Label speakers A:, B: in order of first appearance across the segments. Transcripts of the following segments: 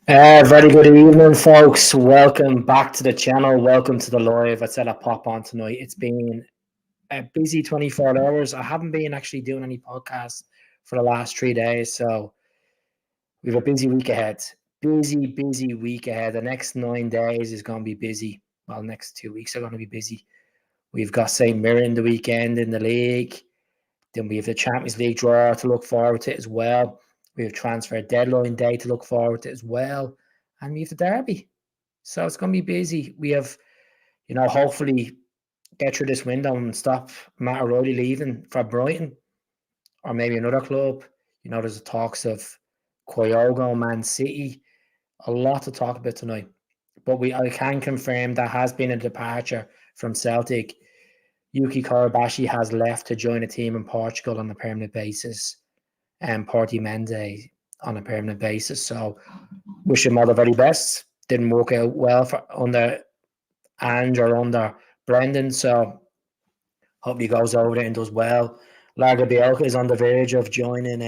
A: Very good evening, folks. Welcome back to the channel. Welcome to the live. I said I'd pop on tonight. It's been a busy 24 hours. I haven't been actually doing any podcasts for the last 3 days, so we have a busy week ahead. Busy week ahead. The next 9 days is going to be busy. Well, next 2 weeks are going to be busy. We've got St. Mirren the weekend in the league. Then we have the Champions League draw to look forward to as well. We have transfer deadline day to look forward to as well. And we have the derby. So it's going to be busy. We have, hopefully get through this window and stop Matt O'Reilly leaving for Brighton or maybe another club. There's talks of Kyogo, Man City. A lot to talk about tonight. But I can confirm that has been a departure from Celtic. Yuki Karabashi has left to join a team in Portugal on a permanent basis, and Portimonense on a permanent basis. So wish him all the very best. Didn't work out well under Ange or under Brendan, so hope he goes over there and does well. Larga Bielka is on the verge of joining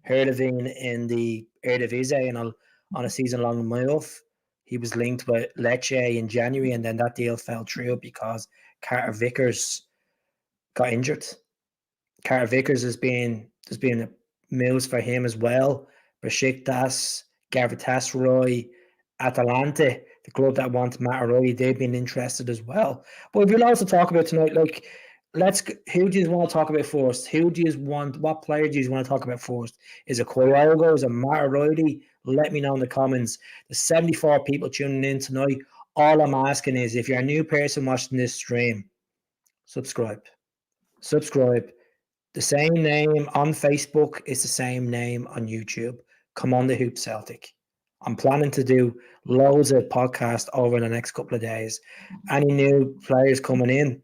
A: Herleven in the Eredivisie and on a season-long move. He was linked with Lecce in January, and then that deal fell through because Carter Vickers got injured. Carter Vickers there's been moves for him as well. Besiktas, Galatasaray, Atalanta, the club that wants Matt O'Reilly, they've been interested as well. But we'll also talk about tonight, who do you want to talk about first? What player do you want to talk about first? Is it Kyogo? Is it Matt O'Reilly? Let me know in the comments. There's 74 people tuning in tonight. All I'm asking is, if you're a new person watching this stream, subscribe. The same name on Facebook is the same name on YouTube. Come on the Hoop Celtic. I'm planning to do loads of podcasts over the next couple of days. Any new players coming in?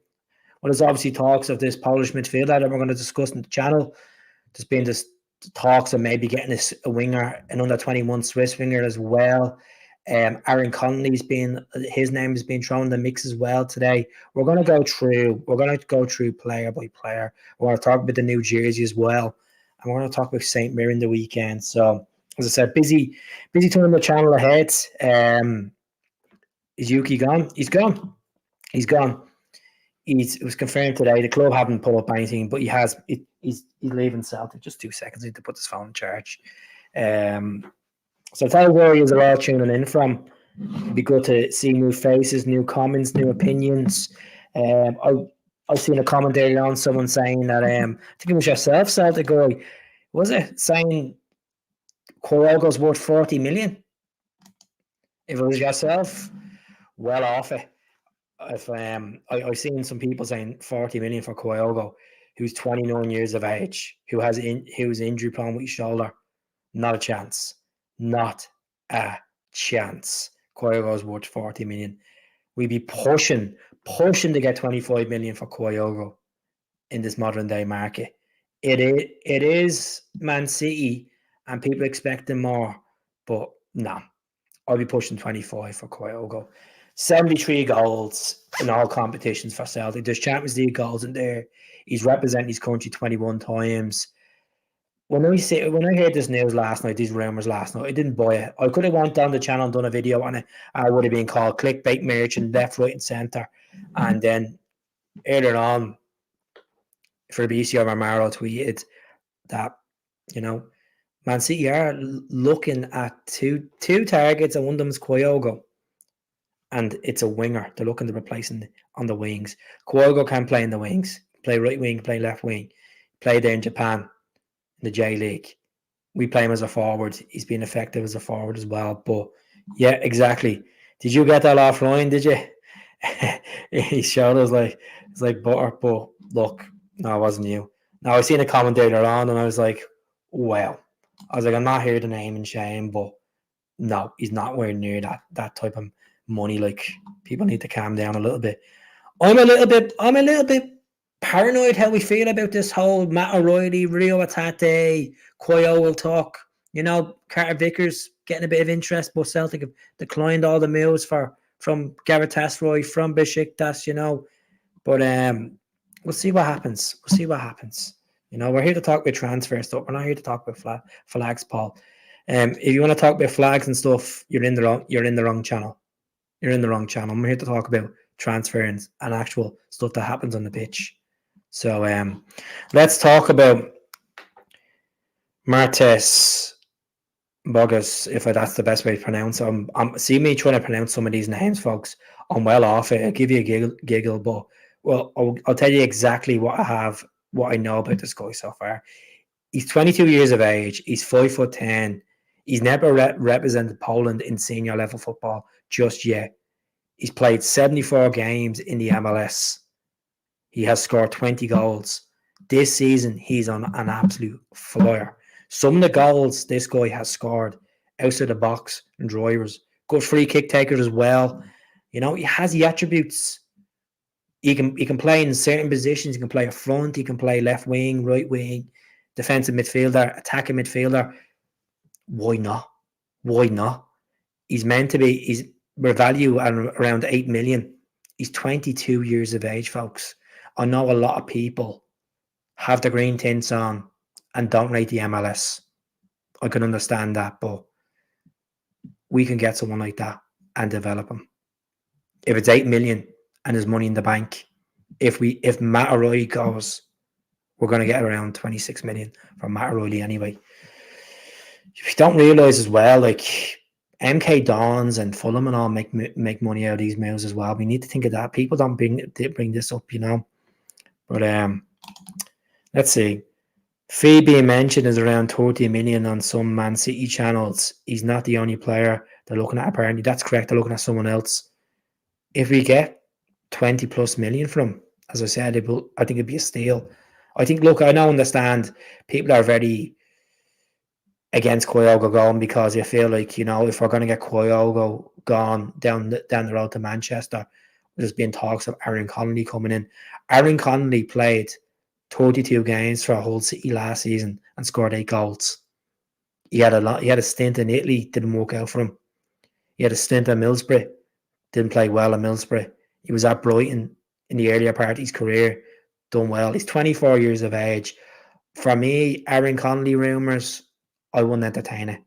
A: Well, there's obviously talks of this Polish midfielder that we're going to discuss in the channel. There's been this talks of maybe getting a winger, an under 21 Swiss winger as well. Aaron Connolly's his name has been thrown in the mix as well today. We're going to go through player by player. We're going to talk about the new jersey as well, and we're going to talk about St. Mirren the weekend. So, as I said, busy time on the channel ahead. Is Yuki gone? He's gone. It was confirmed today. The club haven't put up anything, but he's leaving Celtic. Just 2 seconds. I need to put this phone in charge. So tell you where you're all tuning in from. It'd be good to see new faces, new comments, new opinions. I've seen a comment there on someone saying that I think it was yourself, Celtic guy, was it? Saying Kyogo's worth 40 million. If it was yourself, well off it. If I've seen some people saying 40 million for Kyogo, who's 29 years of age, who's injury prone with his shoulder. Not a chance. Not a chance. Kyogo's worth 40 million. We'd be pushing to get 25 million for Kyogo in this modern day market. It is Man City, and people expecting more, but no. I'll be pushing 25 for Kyogo. 73 goals in all competitions for Celtic. There's Champions League goals in there. He's represented his country 21 times. When I heard this news last night, these rumours last night, I didn't buy it. I could have went down the channel and done a video on it. I would have been called clickbait merchant, left, right, and centre. And then earlier on, Fabrizio Romero tweeted that, Man City are looking at two targets, and one of them is Kyogo. And it's a winger. They're looking to replace him on the wings. Kyogo can play in the wings. Play right wing, play left wing. Play there in Japan, in the J League. We play him as a forward. He's been effective as a forward as well. But yeah, exactly. Did you get that offline? Did you? He showed us it's like butter. But look, no, it wasn't you. Now I seen a commentator on, and I was like, well, I was like, I'm not here to name and shame, but no, he's not nowhere near that type of money. Like, people need to calm down a little bit. I'm a little bit paranoid how we feel about this whole Matt O'Reilly, Rio Atate, Kyogo talk. Carter Vickers getting a bit of interest, but Celtic have declined all the moves from Galatasaray, from Besiktas, But we'll see what happens. We're here to talk about transfer stuff. We're not here to talk about flags, Paul. If you want to talk about flags and stuff, you're in the wrong channel. You're in the wrong channel. I'm here to talk about transference and actual stuff that happens on the pitch. So let's talk about Mateusz Bogusz, if that's the best way to pronounce it. See me trying to pronounce some of these names, folks. I'm well off it. I'll give you a giggle, but well, I'll tell you exactly what I know about this guy so far. He's 22 years of age. He's 5'10". He's never represented Poland in senior level football just yet. He's played 74 games in the MLS. He has scored 20 goals. This season, he's on an absolute flyer. Some of the goals this guy has scored outside the box and drivers. Good free kick takers as well. You know, he has the attributes. He can play in certain positions. He can play up front. He can play left wing, right wing, defensive midfielder, attacking midfielder. Why not? Why not? He's meant to be. We're valued at around 8 million. He's 22 years of age, folks. I know a lot of people have the green tints on and don't rate the MLS. I can understand that, but we can get someone like that and develop him. If it's 8 million and there's money in the bank, if Matt O'Reilly goes, we're going to get around 26 million from Matt O'Reilly anyway. If you don't realise as well, like MK Dons and Fulham and all make money out of these moves as well. We need to think of that. People don't bring this up, you know. But let's see. Fee being mentioned is around 30 million on some Man City channels. He's not the only player they're looking at, apparently. That's correct. They're looking at someone else. If we get 20 plus million from him, as I said, I think it'd be a steal. I think, look, I now understand people are very against Kyogo going because you feel like, you know, if we're going to get Kyogo gone down the road to Manchester, there's been talks of Aaron Connolly coming in. Aaron Connolly played 32 games for Hull City last season and scored 8 goals. He had a stint in Italy, didn't work out for him. He had a stint at Middlesbrough, didn't play well at Middlesbrough. He was at Brighton in the earlier part of his career, done well. He's 24 years of age. For me, Aaron Connolly rumours, I wouldn't entertain it.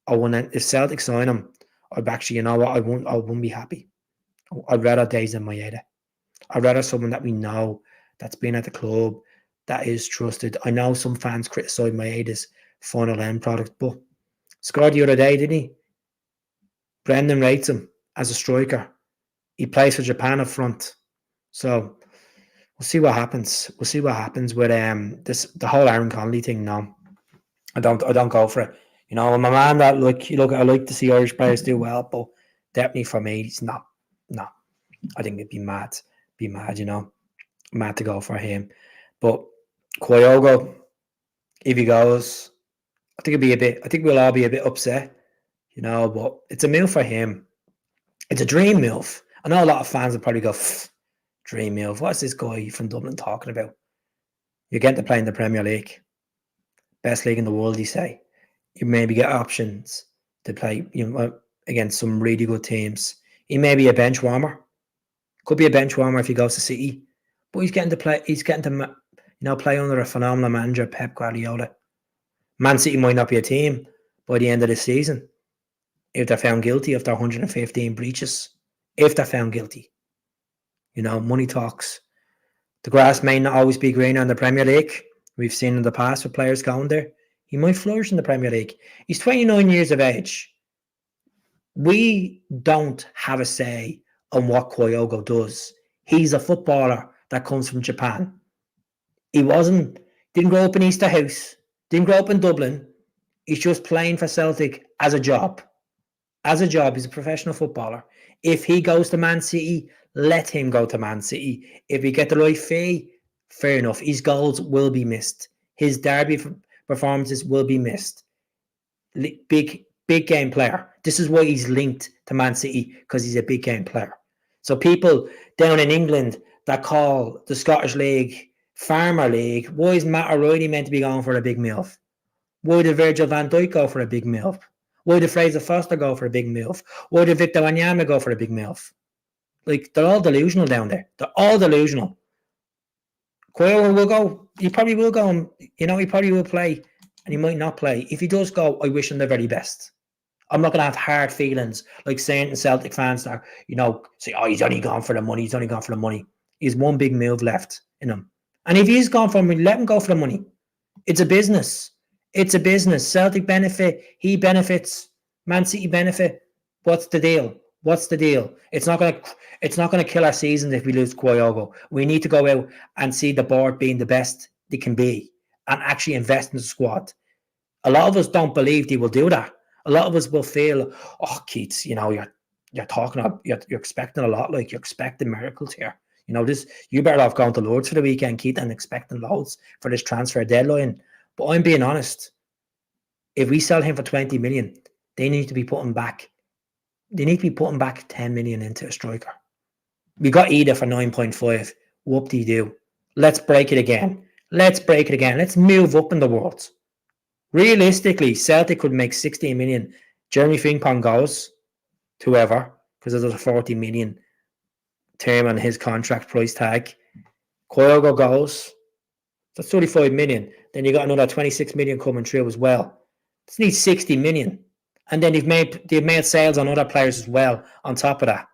A: If Celtic sign him, I'd actually, you know what, I wouldn't be happy. I'd rather Days than Maeda. I'd rather someone that we know, that's been at the club, that is trusted. I know some fans criticise Maeda's final end product, but scored the other day, didn't he? Brendan rates him as a striker. He plays for Japan up front. So we'll see what happens. We'll see what happens with the whole Aaron Connolly thing. No, I don't go for it. You know, I'm a man that I like to see Irish players do well, but definitely for me, it's not. No, I think it'd be mad. You know, mad to go for him. But Kyogo, if he goes, I think we'll all be a bit upset, you know, but it's a move for him. It's a dream move. I know a lot of fans will probably go, dream move. What's this guy from Dublin talking about? You're getting to play in the Premier League. Best league in the world, you say. You maybe get options to play, you know, against some really good teams. He may be a bench warmer. Could be a bench warmer if he goes to City. But he's getting to play, play under a phenomenal manager, Pep Guardiola. Man City might not be a team by the end of the season if they're found guilty of their 115 breaches. If they're found guilty. You know, money talks. The grass may not always be greener in the Premier League. We've seen in the past with players going there. He might flourish in the Premier League. He's 29 years of age. We don't have a say on what Kyogo does. He's a footballer that comes from Japan. Didn't grow up in Easterhouse, didn't grow up in Dublin. He's just playing for Celtic as a job. As a job, he's a professional footballer. If he goes to Man City, let him go to Man City. If he get the right fee, fair enough. His goals will be missed. His derby performances will be missed. Big game player. This is why he's linked to Man City, because he's a big game player. So people down in England that call the Scottish League Farmer League, why is Matt O'Reilly meant to be going for a big move? Why did Virgil van Dijk go for a big move? Why did Fraser Foster go for a big move? Why did Victor Wanyama go for a big move? Like, they're all delusional down there. They're all delusional. Kyogo will go. He probably will go. He probably will play and he might not play. If he does go, I wish him the very best. I'm not going to have hard feelings like saying to Celtic fans that, say, oh, he's only gone for the money. He's only gone for the money. He's one big move left in him. And if he's gone for the money, let him go for the money. It's a business. It's a business. Celtic benefit. He benefits. Man City benefit. What's the deal? What's the deal? It's not going to kill our season if we lose Kyogo. We need to go out and see the board being the best they can be and actually invest in the squad. A lot of us don't believe they will do that. A lot of us will feel, oh, Keith, you're talking, you're expecting a lot, like you're expecting miracles here. You better off going to Lords for the weekend, Keith, and expecting loads for this transfer deadline. But I'm being honest. If we sell him for 20 million, they need to be putting back 10 million into a striker. We got Ida for 9.5. Whoop-de-doo. Let's break it again. Let's move up in the world. Realistically, Celtic could make 16 million. Jeremy Frimpong goes to whoever, because there's a 40 million term on his contract price tag. Kyogo goes. That's 35 million. Then you got another 26 million coming through as well. This needs 60 million. And then they've made sales on other players as well on top of that.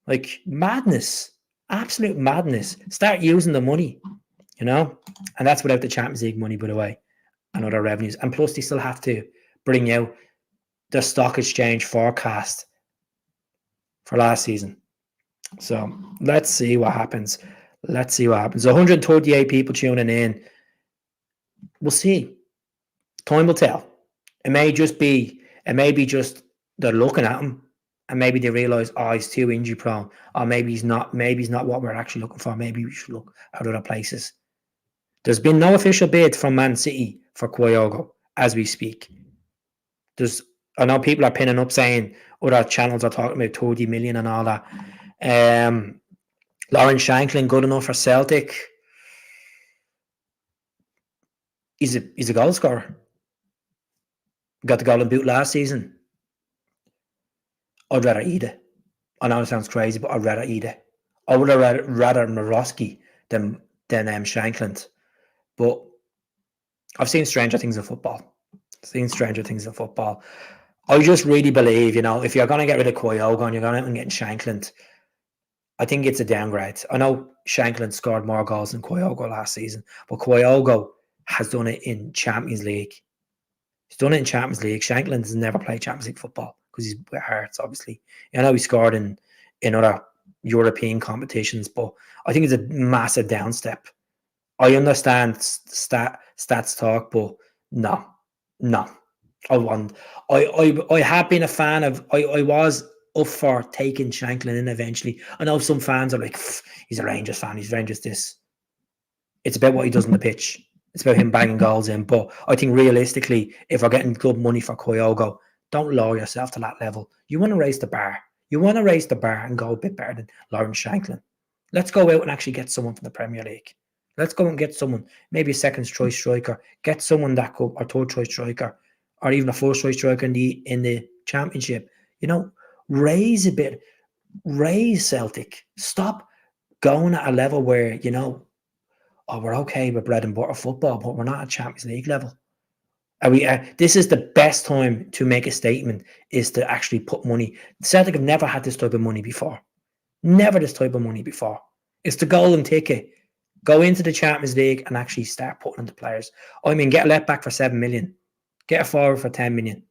A: Like madness. Absolute madness. Start using the money, And that's without the Champions League money, by the way. And other revenues. And plus they still have to bring out the stock exchange forecast for last season. So let's see what happens. 138 people tuning in. We'll see. Time will tell. It may be just they're looking at him and maybe they realise, he's too injury prone, or maybe he's not what we're actually looking for. Maybe we should look at other places. There's been no official bid from Man City for Kyogo as we speak. I know people are pinning up saying other channels are talking about 30 million and all that. Lauren Shanklin, good enough for Celtic. He's a goal scorer. Got the golden boot last season. I'd rather eat it. I know it sounds crazy, but I'd rather eat it. I would have rather Morosky than Shanklin. But I've seen stranger things in football. I just really believe, if you're going to get rid of Kyogo and you're going to get Shanklin, I think it's a downgrade. I know Shanklin scored more goals than Kyogo last season, but Kyogo has done it in Champions League. He's done it in Champions League. Shanklin has never played Champions League football because he's with Hearts, obviously. I know he scored in other European competitions, but I think it's a massive downstep. I understand stats talk, but no. I have been a fan of. I was up for taking Shanklin in eventually. I know some fans are like, he's a Rangers fan. He's Rangers this. It's about what he does on the pitch. It's about him banging goals in. But I think realistically, if we're getting good money for Kyogo, don't lower yourself to that level. You want to raise the bar. And go a bit better than Lawrence Shanklin. Let's go out and actually get someone from the Premier League. Let's go and get someone, maybe a second choice striker. Get someone that could, or third choice striker, or even a first choice striker in the Championship. Raise a bit. Raise Celtic. Stop going at a level where, we're okay with bread and butter football, but we're not at Champions League level. This is the best time to make a statement, is to actually put money. Celtic have never had this type of money before. It's the golden ticket. Go into the Champions League and actually start putting into players. Get a left back for 7 million. Get a forward for 10 million.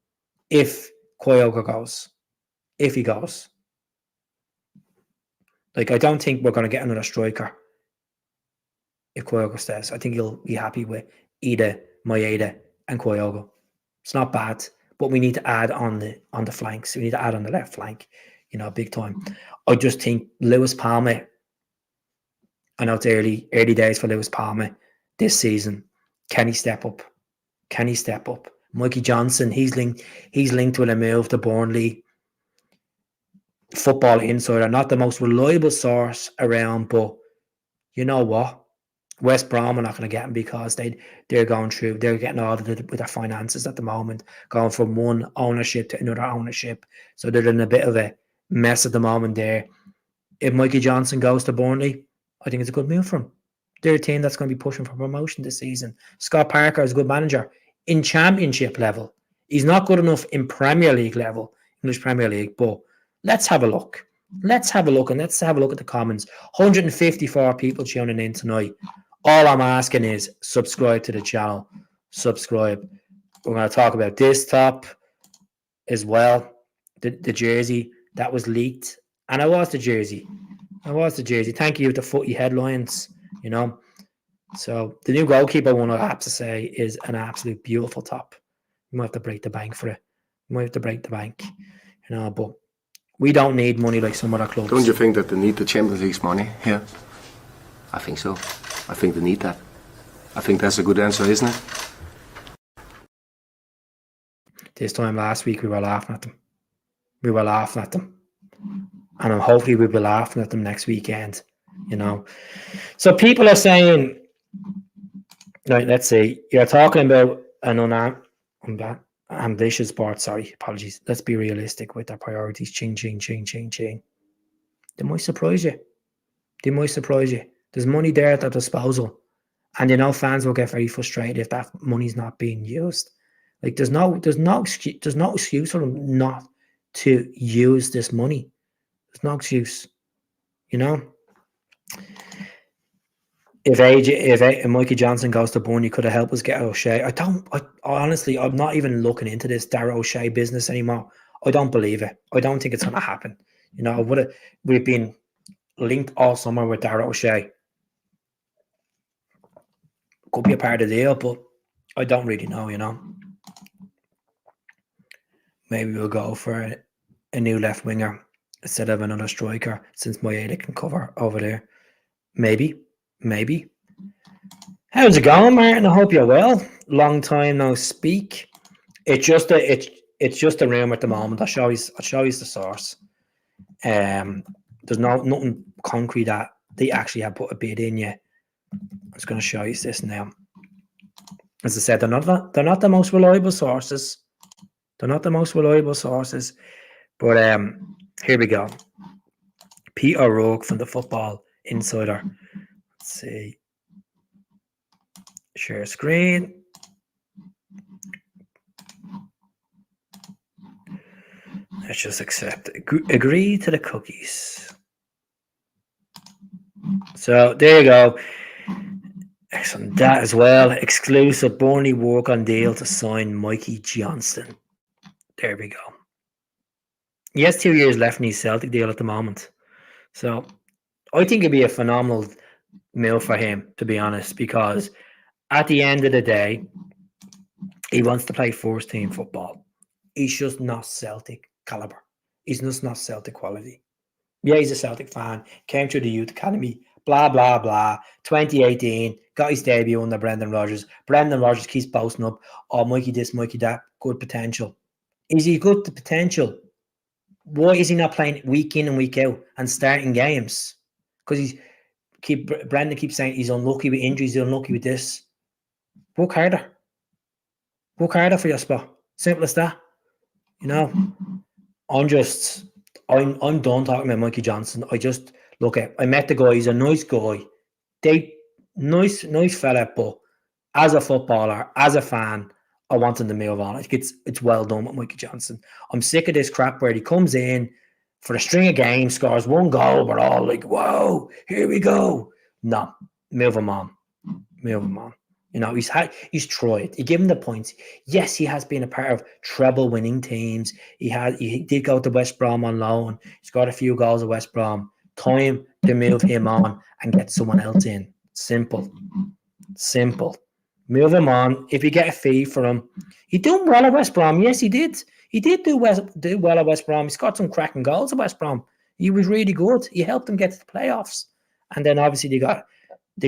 A: If Kyogo goes. If he goes. I don't think we're going to get another striker if Kyogo stays. I think he'll be happy with Ida, Maeda, and Kyogo. It's not bad, but we need to add on the flanks. We need to add on the left flank, big time. I just think Lewis Palmer, I know it's early days for Lewis Palmer this season. Can he step up? Mikey Johnston, he's linked with a move to Burnley. Football Insider, not the most reliable source around, but you know what? West Brom are not going to get him because they're getting audited with their finances at the moment, going from one ownership to another ownership. So they're in a bit of a mess at the moment there. If Mikey Johnston goes to Burnley, I think it's a good move for him. They're a team that's going to be pushing for promotion this season. Scott Parker is a good manager. in Championship level. He's not good enough in Premier League level, English Premier League. But let's have a look. Let's have a look, and let's have a look at the comments. 154 people tuning in tonight. All I'm asking is subscribe to the channel. Subscribe. We're going to talk about this top as well. The jersey that was leaked. And I was the jersey. Thank you to Footy Headlines, you know. So the new goalkeeper one, I have to say, is an absolute beautiful top. You might have to break the bank for it. You know, but we don't need money like some other clubs.
B: Don't you think that they need the Champions League's money here? I think so. I think they need that. I think that's a good answer, isn't it?
A: This time last week, we were laughing at them. And hopefully we'll be laughing at them next weekend, you know. So people are saying, right, let's see, you're talking about an ambitious board. Sorry, apologies. Let's be realistic with our priorities. Ching. They might surprise you. There's money there at their disposal. And, you know, fans will get very frustrated if that money's not being used. Like, there's no excuse for them not to use this money. There's no excuse, you know. If Mikey Johnston goes to Burnley, could have helped us get O'Shea. I honestly, I'm not even looking into this Darragh O'Shea business anymore. I don't believe it. I don't think it's going to happen. You know, we've been linked all summer with Darragh O'Shea. Could be a part of the deal, but I don't really know, you know. Maybe we'll go for a new left winger instead of another striker, since Moyeda can cover over there. Maybe. How's it going, Martin? I hope you're well. Long time no speak. It's just a rumor at the moment. I'll show you the source. There's nothing concrete that they actually have put a bid in yet. I'm just going to show you this now. As I said, they're not the most reliable sources. But here we go. Peter O'Rourke from the Football Insider. Let's see. Share screen. Let's just accept it. Agree to the cookies. So there you go. Excellent. That as well. Exclusive Burnley work on deal to sign Mikey Johnston. There we go. He has 2 years left in his Celtic deal at the moment. So I think it'd be a phenomenal move for him, to be honest, because at the end of the day, he wants to play first team football. He's just not Celtic caliber. He's just not Celtic quality. Yeah, he's a Celtic fan. Came through the youth academy. Blah, blah, blah. 2018. Got his debut under Brendan Rodgers. Brendan Rodgers keeps posting up. Oh, Mikey this, Mikey that. Good potential. Is he good to potential? Why is he not playing week in and week out and starting games? Because Brendan keeps saying he's unlucky with injuries, he's unlucky with this. Work harder. Work harder for your spot. Simple as that. You know, I'm done talking about Mikey Johnston. I met the guy. He's a nice guy. Nice fella, but as a footballer, as a fan, I want him to move on. I think it's well done with Mikey Johnston. I'm sick of this crap where he comes in for a string of games, scores one goal, we're all like, whoa, here we go. No, move him on. You know, he's tried. You give him the points. Yes, he has been a part of treble winning teams. He did go to West Brom on loan. He's got a few goals at West Brom. Time to move him on and get someone else in. Simple. Move him on. If you get a fee for him, he done well at West Brom. Yes, he did. He did do well at West Brom. He's got some cracking goals at West Brom. He was really good. He helped them get to the playoffs, and then obviously they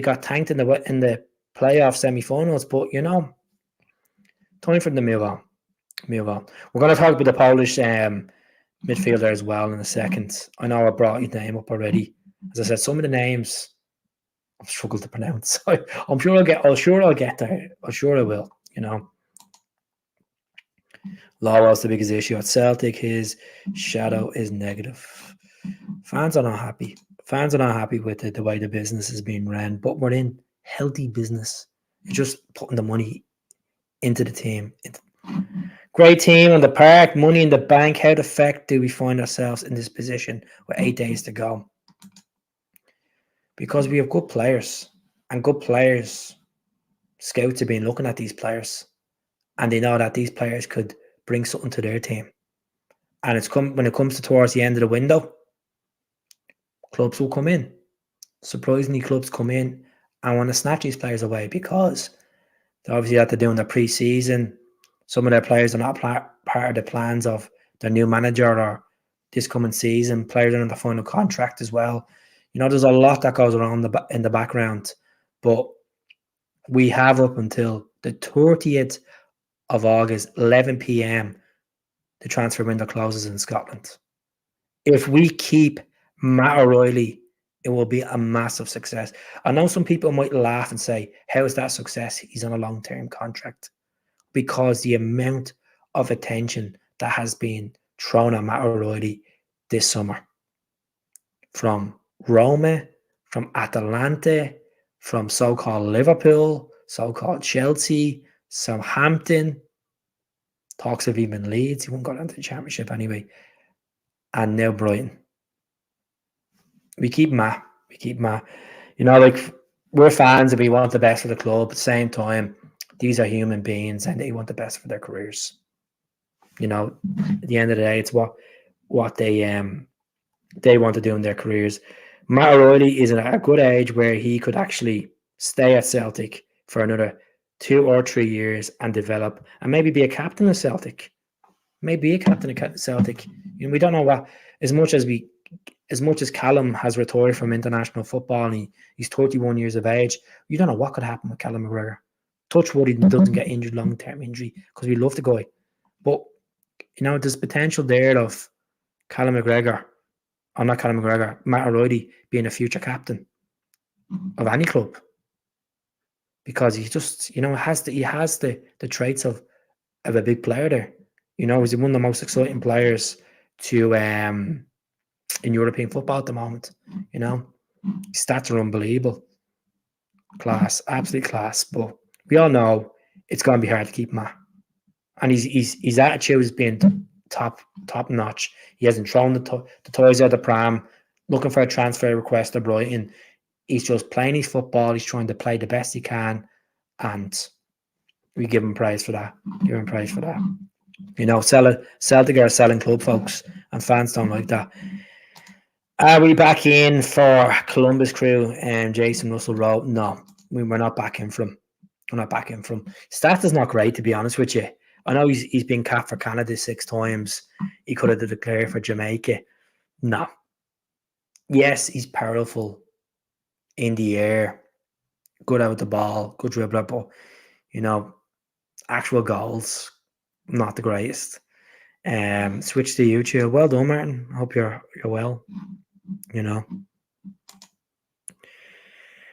A: got tanked in the playoff semi-finals. But you know, time for them to move on. We're going to talk about the Polish midfielder as well in a second. I know I brought his name up already. As I said, some of the names I've struggled to pronounce. I'm sure I'll get there. I'm sure I will, you know. Lawwell's the biggest issue at Celtic. His shadow is negative. Fans are not happy. Fans are not happy with the way the business is being ran, but we're in healthy business. You're just putting the money into the team. Great team on the park, money in the bank. How the fuck do we find ourselves in this position with 8 days to go? Because we have good players, and good players, scouts have been looking at these players, and they know that these players could bring something to their team. And when it comes to towards the end of the window, clubs will come in. Surprisingly, clubs come in and want to snatch these players away because they obviously have to do in their pre-season. Some of their players are not part of the plans of their new manager or this coming season. Players are on the final contract as well. You know, there's a lot that goes around in the background. But we have up until the 30th of August, 11 p.m., the transfer window closes in Scotland. If we keep Matt O'Reilly, it will be a massive success. I know some people might laugh and say, how is that success? He's on a long-term contract. Because the amount of attention that has been thrown at Matt O'Reilly this summer. From Roma, from Atalanta, from so-called Liverpool, so-called Chelsea, Southampton, talks of even Leeds. He won't go down to the Championship anyway. And now Brighton. We keep Matt. You know, like, we're fans and we want the best for the club. At the same time, these are human beings and they want the best for their careers. You know, at the end of the day, it's what they want to do in their careers. Matt O'Reilly is at a good age where he could actually stay at Celtic for another 2 or 3 years and develop and maybe be a captain of Celtic. Maybe a captain of Celtic. You know, we don't know what, as much as Callum has retired from international football and he's 31 years of age, you don't know what could happen with Callum McGregor. Touch wood, he doesn't get injured, long-term injury, because we love the guy. But, you know, there's potential there of Matt O'Reilly being a future captain of any club. Because he just, you know, he has the traits of a big player there. You know, he's one of the most exciting players to in European football at the moment. You know, his stats are unbelievable. Class, absolute class. But we all know it's going to be hard to keep Matt. And his attitude has been top notch. He hasn't thrown the toys out of the pram, looking for a transfer request to Brighton. He's just playing his football. He's trying to play the best he can, and we give him praise for that. You know, Celtic are a selling club, folks, and fans don't like that. Are we back in for Columbus Crew and Jason Russell wrote? No, we're not back in from. We're not back in from. Stats is not great, to be honest with you. I know he's been capped for Canada 6 times. He could have declared for Jamaica. No. Yes, he's powerful in the air, good out with the ball, good dribbler, but, you know, actual goals, not the greatest. Switch to YouTube. Well done, Martin. I hope you're well. You know,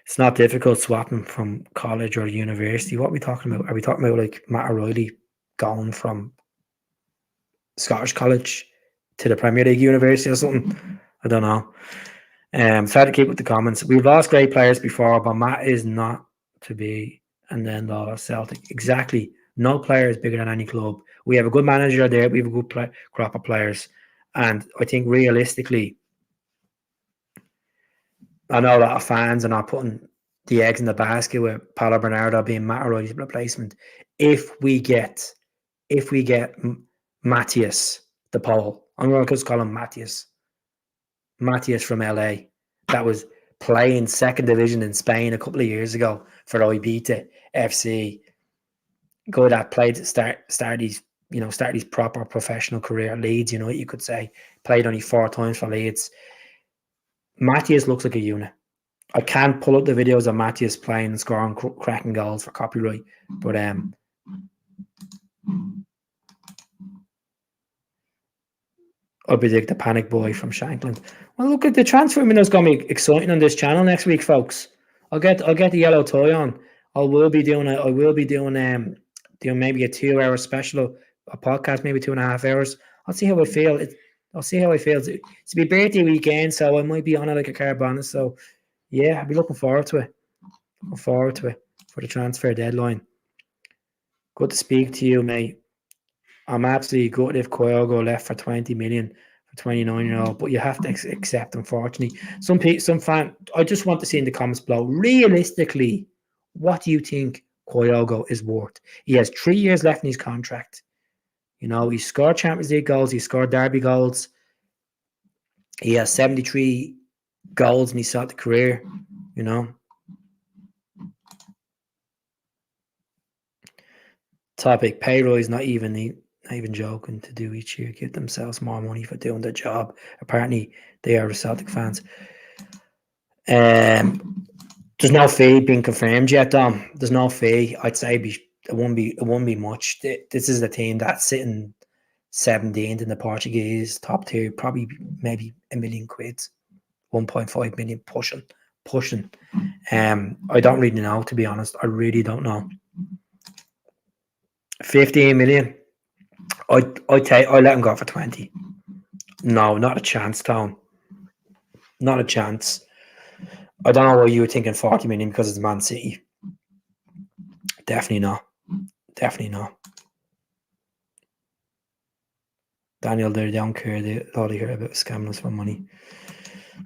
A: it's not difficult swapping from college or university. What are we talking about? Are we talking about like Matt O'Reilly going from Scottish college to the Premier League university or something? I don't know. Try to keep with the comments. We've lost great players before, but Matt is not to be and then the Celtic. Exactly. No player is bigger than any club. We have a good manager there. We have a good crop of players. And I think realistically, I know a lot of fans are not putting the eggs in the basket with Paulo Bernardo being Matt O'Reilly's replacement. If we get Mateusz, the Pole, I'm going to just call him Mateusz from LA, that was playing second division in Spain a couple of years ago for Ibiza FC. Guy that played start his proper professional career at Leeds, you know what you could say. Played only 4 times for Leeds. Mateusz looks like a unit. I can't pull up the videos of Mateusz playing and scoring cracking goals for copyright, but I predict the panic boy from Shankland. Well, look at the transfer window is going to be exciting on this channel next week, folks. I'll get the yellow tie on. I will be doing maybe a 2-hour special, a podcast, maybe 2.5 hours. I'll see how I feel. It's my birthday weekend, so I might be on it like a car bonus. So yeah, I'll be looking forward to it. For the transfer deadline. Good to speak to you, mate. I'm absolutely gutted if Kyogo left for 20 million for 29-year-old, but you have to accept, unfortunately. Some fan, I just want to see in the comments below, realistically, what do you think Kyogo is worth? He has 3 years left in his contract. You know, he scored Champions League goals, he scored derby goals. He has 73 goals in his Celtic career, you know. Topic, pay rise not even joking to do each year, give themselves more money for doing their job. Apparently they are Celtic fans. There's no fee being confirmed yet, Dom. There's no fee. I'd say it won't be much. This is the team that's sitting 17th in the Portuguese top tier, probably maybe £1 million, 1.5 million pushing. I don't really know, to be honest. I really don't know. 15 million. I let him go for 20. No, not a chance, Tom. Not a chance. I don't know why you were thinking 40 million because it's Man City. Definitely not. Definitely not. Daniel, they don't care. All they hear about scamming us for money.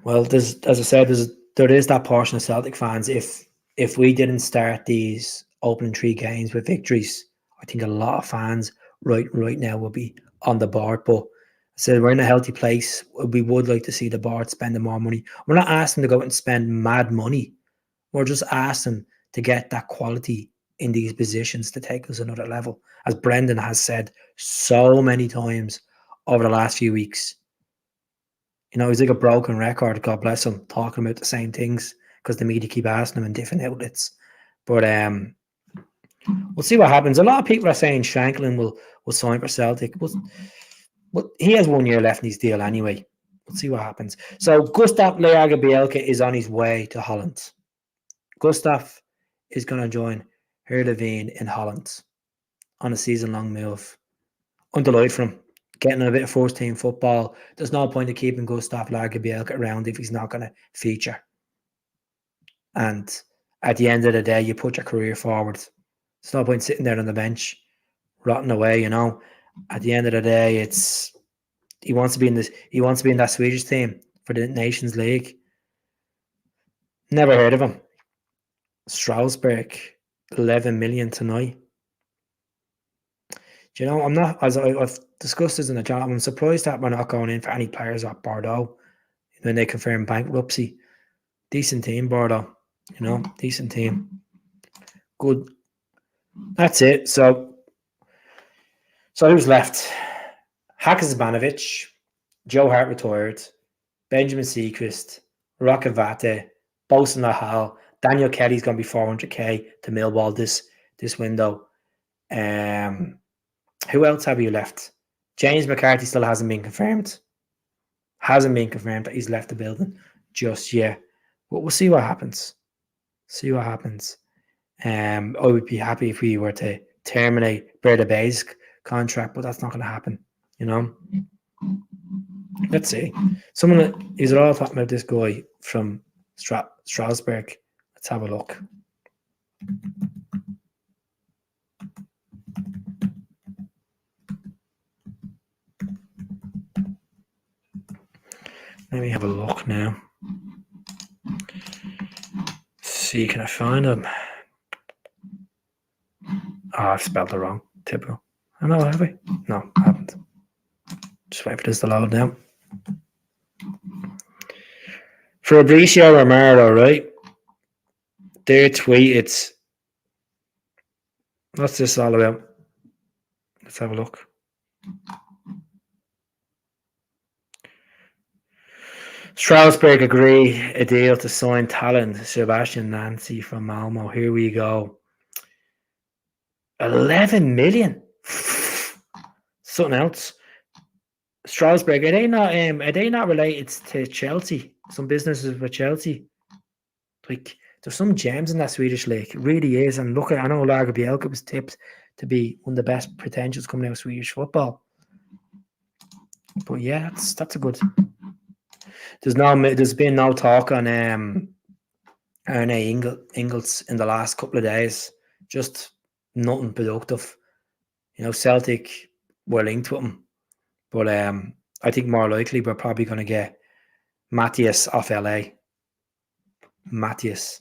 A: Well, as I said, there is that portion of Celtic fans. If we didn't start these opening 3 games with victories, I think a lot of fans right now will be on the board. But I said we're in a healthy place. We would like to see the board spending more money. We're not asking to go out and spend mad money. We're just asking to get that quality in these positions to take us another level. As Brendan has said so many times over the last few weeks. You know, he's like a broken record, God bless him, talking about the same things because the media keep asking him in different outlets. But we'll see what happens. A lot of people are saying Shanklin will sign for Celtic. But he has 1 year left in his deal anyway. We'll see what happens. So Gustav Lagerbielke is on his way to Holland. Gustav is going to join Heerenveen in Holland on a season-long move. I'm delighted for him. Getting a bit of first-team football. There's no point in keeping Gustav Lagerbielke around if he's not going to feature. And at the end of the day, you put your career forward. There's no point sitting there on the bench, rotting away, you know. At the end of the day, he wants to be in that Swedish team for the Nations League. Never heard of him. Strasbourg, 11 million tonight. Do you know, I'm not, as I've discussed this in the chat, I'm surprised that we're not going in for any players at Bordeaux when they confirm bankruptcy. Decent team, Bordeaux. You know, decent team. Good. That's it. So who's left? Hakas Zbanovic, Joe Hart retired, Benjamin Seacrest, Rockavate, Bosun Lahal, Daniel Kelly's going to be 400k to Millwall this window. Who else have you left? James McCarthy still hasn't been confirmed. Hasn't been confirmed that he's left the building just yet. But we'll see what happens. See what happens. I would be happy if we were to terminate Berta Bay's contract, but that's not going to happen. You know. Let's see. These are all talking about this guy from Strasbourg. Let's have a look. Let me have a look now. See, can I find him? Oh, I've spelled it wrong. Typical. I know, have I? No, I haven't. Just wait for this to load now. Fabricio Romero, right? Their tweet, it's... What's this all about? Let's have a look. Strasbourg agree a deal to sign talent Sebastian Nancy from Malmo. Here we go. 11 million. Something else. Strasbourg, are they not related to Chelsea? Some businesses with Chelsea. Like, there's some gems in that Swedish league. It really is. And look, I know Lagerbielke was tipped to be one of the best potentials coming out of Swedish football. But yeah, that's a good. There's been no talk on Arne Ingels in the last couple of days. Just nothing productive. Celtic were linked with him. But I think more likely we're probably going to get Mateusz off LA. Mateusz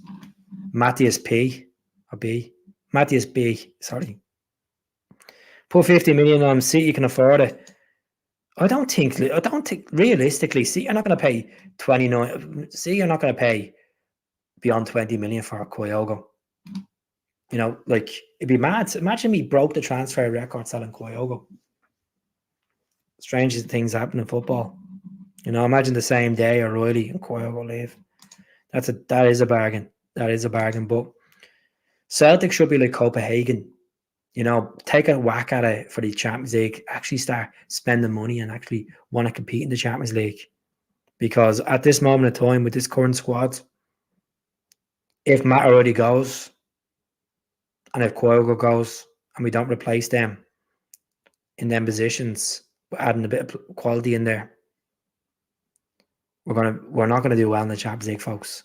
A: P or B. Mateusz B. Sorry. Put 50 million on him. See, you can afford it. I don't think realistically. See, you're not going to pay 29. See, you're not going to pay beyond 20 million for Kyogo. It'd be mad. Imagine we broke the transfer record selling Kyogo. Strangest things happen in football. Imagine the same day O'Reilly and Kyogo leave. That is a bargain. That is a bargain. But Celtic should be like Copenhagen. Take a whack at it for the Champions League. Actually start spending money and actually want to compete in the Champions League. Because at this moment in time with this current squad, if Matt already goes and if Kyogo goes and we don't replace them in them positions, adding a bit of quality in there, we're not gonna do well in the Champions League, folks.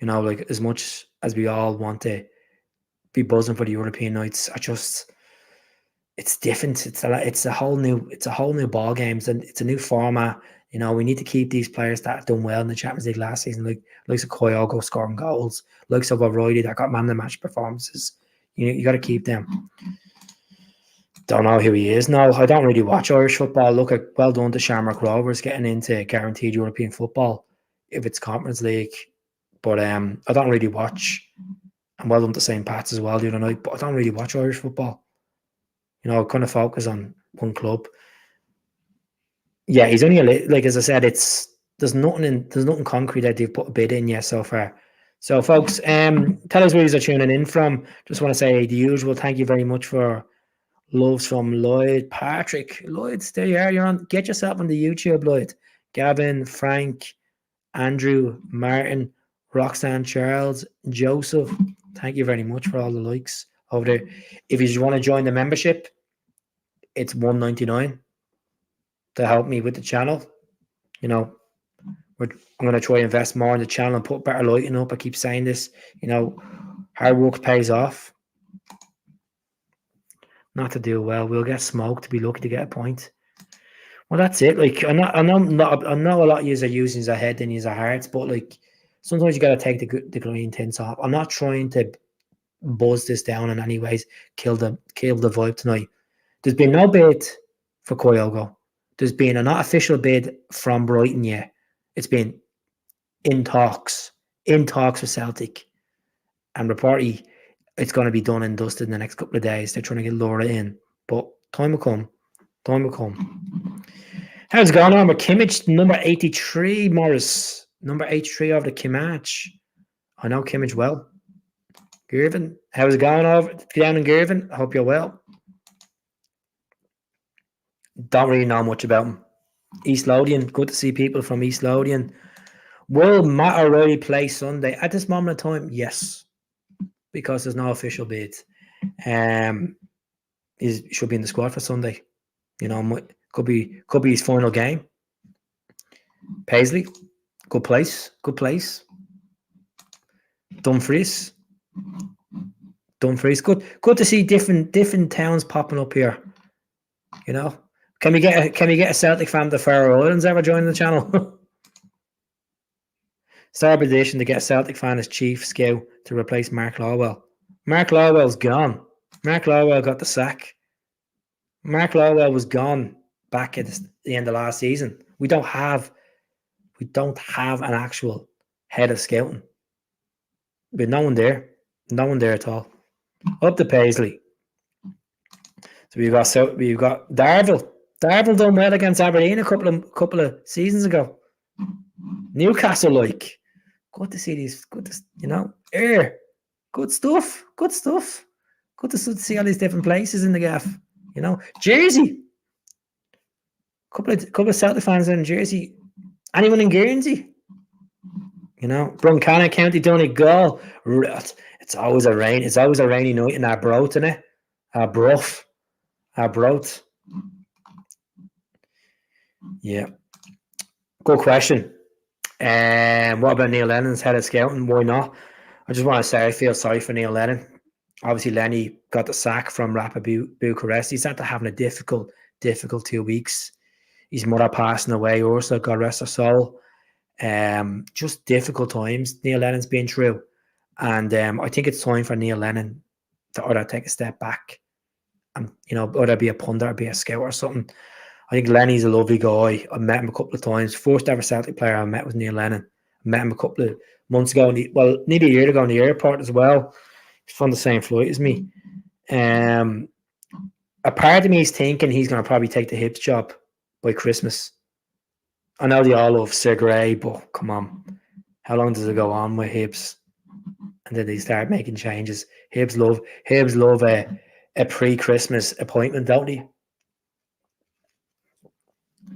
A: As much as we all want to be buzzing for the European nights, it's different. It's a whole new ball games, and it's a new format. We need to keep these players that have done well in the Champions League last season, like of Kyogo scoring goals, likes of O'Reilly that got man of the match performances. You got to keep them. Don't know who he is. No, I don't really watch Irish football. Look, well done to Shamrock Rovers getting into guaranteed European football if it's Conference League. But I don't really watch. And well done to St. Pat's as well the other night. But I don't really watch Irish football. I kind of focus on one club. Yeah, he's only as I said, there's nothing concrete that they've put a bid in yet so far. So, folks, tell us where you're tuning in from. Just want to say the usual. Thank you very much for loves from Lloyd, Patrick. Lloyd, there you are. You're on. Get yourself on the YouTube, Lloyd. Gavin, Frank, Andrew, Martin, Roxanne, Charles, Joseph. Thank you very much for all the likes over there. If you just want to join the membership, it's $1.99 to help me with the channel. I'm going to try and invest more in the channel and put better lighting up. I keep saying this. Hard work pays off. Not to do well. We'll get smoked to be lucky to get a point. Well, that's it. I know a lot of you are using your head and your hearts, but sometimes you got to take the green tints off. I'm not trying to buzz this down in any ways. Kill the vibe tonight. There's been no bid for Kyogo. There's been a not official bid from Brighton yet. It's been in talks with Celtic, and reportedly it's going to be done and dusted in the next couple of days. They're trying to get Laura in, but time will come. How's it going on with Kimmich, number 83, Morris? Number 83 of the Kimmich. I know Kimmich well. Girvan, how's it going down in Girvan? I hope you're well. Don't really know much about him. East Lothian, good to see people from East Lothian. Will Matt O'Reilly play Sunday? At this moment in time, yes. Because there's no official bid. He should be in the squad for Sunday. Could be his final game. Paisley, good place. Dumfries, good to see different towns popping up here. Can we get a Celtic fan to Faroe Islands ever join the channel? Star petition to get a Celtic fan as chief scout to replace Mark Lawwell. Mark Lawwell's gone. Mark Lawwell got the sack. Mark Lawwell was gone back at the end of last season. We don't have an actual head of scouting. But no one there at all. Up to Paisley. So we've got Darville. Darville done well against Aberdeen a couple of seasons ago. Newcastle, good to see these. Good stuff. Good to see all these different places in the gaff. Jersey. Couple of Celtic fans in Jersey. Anyone in Guernsey? Bruncanna, County Donegal. It's always a rainy night in Arbroath, isn't it? Arbroath. Yeah. Good question. What about Neil Lennon's head of scouting? Why not? I just want to say I feel sorry for Neil Lennon. Obviously, Lenny got the sack from Rapid Bucharest. He's after having a difficult 2 weeks. His mother passing away, Ursula, God rest her soul. Just difficult times Neil Lennon's been through. And I think it's time for Neil Lennon to either take a step back and, whether be a pundit or be a scout or something. I think Lenny's a lovely guy. I met him a couple of times. First ever Celtic player I met was Neil Lennon. I met him a couple of months ago, nearly a year ago in the airport as well. He's on the same flight as me. A part of me is thinking he's going to probably take the Hibs job by Christmas. I know they all love Sir Gray, but come on. How long does it go on with Hibs? And then they start making changes. Hibs love a pre-Christmas appointment, don't they?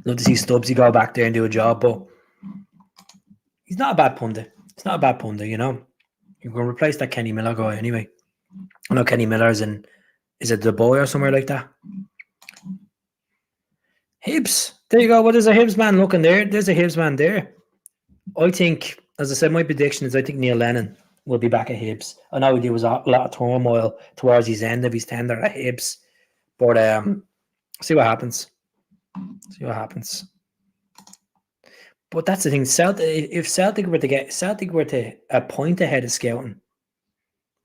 A: Love to see Stubbsy go back there and do a job, but he's not a bad pundit. He's not a bad pundit, You're going to replace that Kenny Miller guy anyway. I know Kenny Miller's in, is it Dubai or somewhere like that? Hibs. There you go. Well, there's a Hibs man looking there. There's a Hibs man there. I think, as I said, my prediction is I think Neil Lennon will be back at Hibs. I know there was a lot of turmoil towards his end of his tender at Hibs, but see what happens. See what happens. But that's the thing. If Celtic were to appoint a head of scouting,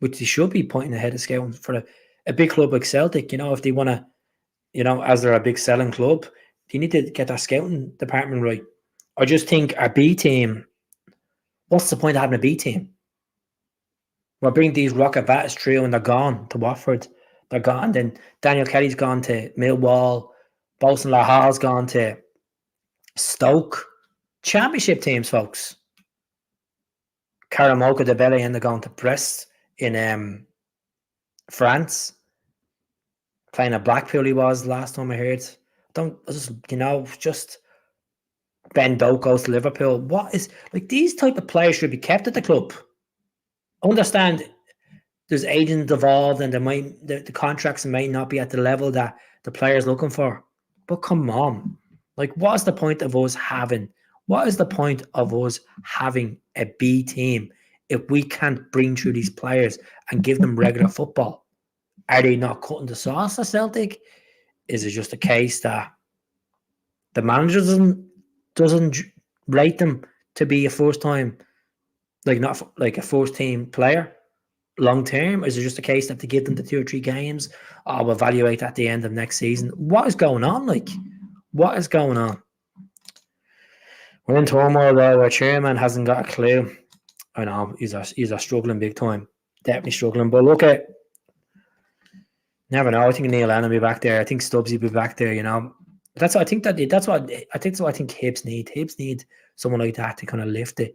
A: which they should be pointing ahead of scouting for a big club like Celtic, if they want to, as they're a big selling club, they need to get their scouting department right. I just think our B team, what's the point of having a B team? We're bringing these Rocket Batters trio and they're gone to Watford. They're gone. Then Daniel Kelly's gone to Millwall. Bogusz Lahal's gone to Stoke. Championship teams, folks. Karamoka de Belle and they're going to Brest in France. Playing at Blackpool he was last time I heard. Just Ben Doak goes to Liverpool. What is, these type of players should be kept at the club. I understand there's agents involved and the contracts might not be at the level that the player's looking for. But come on. What's the point of us having a B team if we can't bring through these players and give them regular football? Are they not cutting the sauce at Celtic? Is it just a case that the manager doesn't rate them to be a first-time, not like a first-team player long-term? Is it just a case that they give them the 2 or 3 games? We'll evaluate at the end of next season. What is going on? What is going on? We're in turmoil though. Our chairman hasn't got a clue. I know he's a struggling big time, definitely struggling. But look at, never know. I think Neil Lennon will be back there. I think Stubbsy will be back there. That's what I think. That's what I think Hibs need. Hibs need someone like that to kind of lift the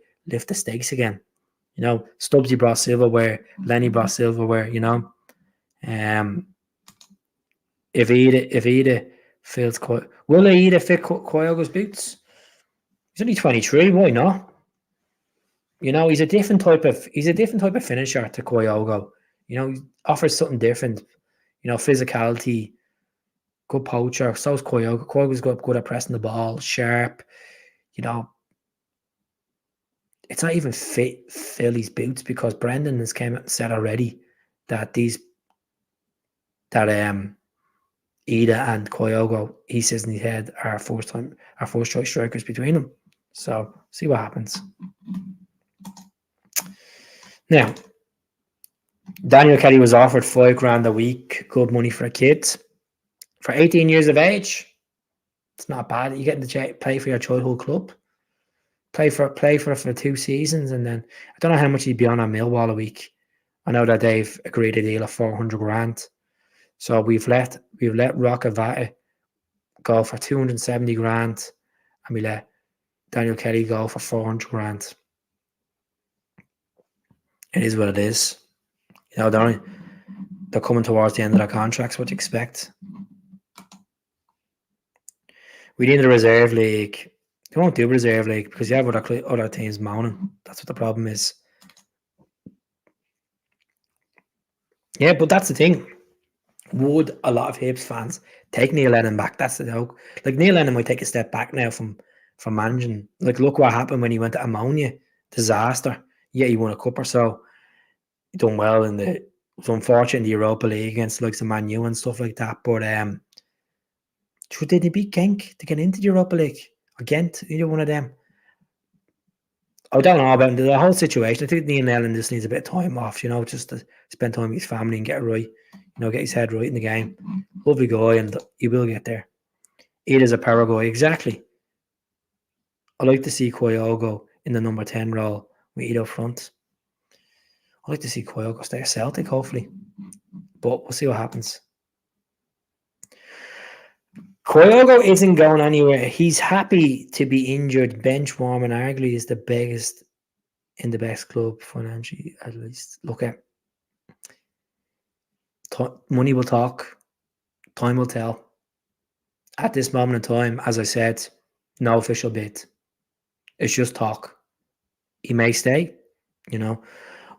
A: stakes again. Stubbsy brought silverware. Lenny brought silverware. If Ida feels quite, will Ida fit Kyogo's boots? He's only 23. Why not? He's a different type of finisher to Kyogo. He offers something different. Physicality, good poacher. So is Kyogo. Kyogo's good at pressing the ball, sharp. It's not even Philly's boots because Brendan has came out and said already that Ida and Kyogo, he says in his head, are first choice strikers between them. So see what happens. Now, Daniel Kelly was offered $5,000 a week, good money for a kid. For 18 years of age, it's not bad. You get to play for your childhood club. Play for it for 2 seasons, and then I don't know how much he'd be on Millwall a week. I know that they've agreed a deal of $400,000. So we've let Rocket Vata go for $270,000, and we let Daniel Kelly go for $400,000. It is what it is. They're coming towards the end of their contracts. What do you expect? We need a reserve league. They won't do reserve league because you have other teams moaning. That's what the problem is. Yeah, but that's the thing. Would a lot of Hibs fans take Neil Lennon back? That's the joke. Neil Lennon might take a step back now from managing. Look what happened when he went to Ammonia. Disaster. Yeah, he won a cup or so. He done well in the was unfortunate in the Europa League against the likes of Man U and stuff like that. But did they beat Genk to get into the Europa League? Or Ghent, either one of them. I don't know about the whole situation. I think Neil Ellen just needs a bit of time off, just to spend time with his family and get it right, get his head right in the game. Lovely guy, and he will get there. It is a power guy, exactly. I like to see Kyogo in the number 10 role with Edo front. I like to see Kyogo stay at Celtic, hopefully. But we'll see what happens. Kyogo isn't going anywhere. He's happy to be injured, bench warm, and arguably is the biggest in the best club financially, at least. Look at money will talk. Time will tell. At this moment in time, as I said, no official bid. It's just talk. He may stay,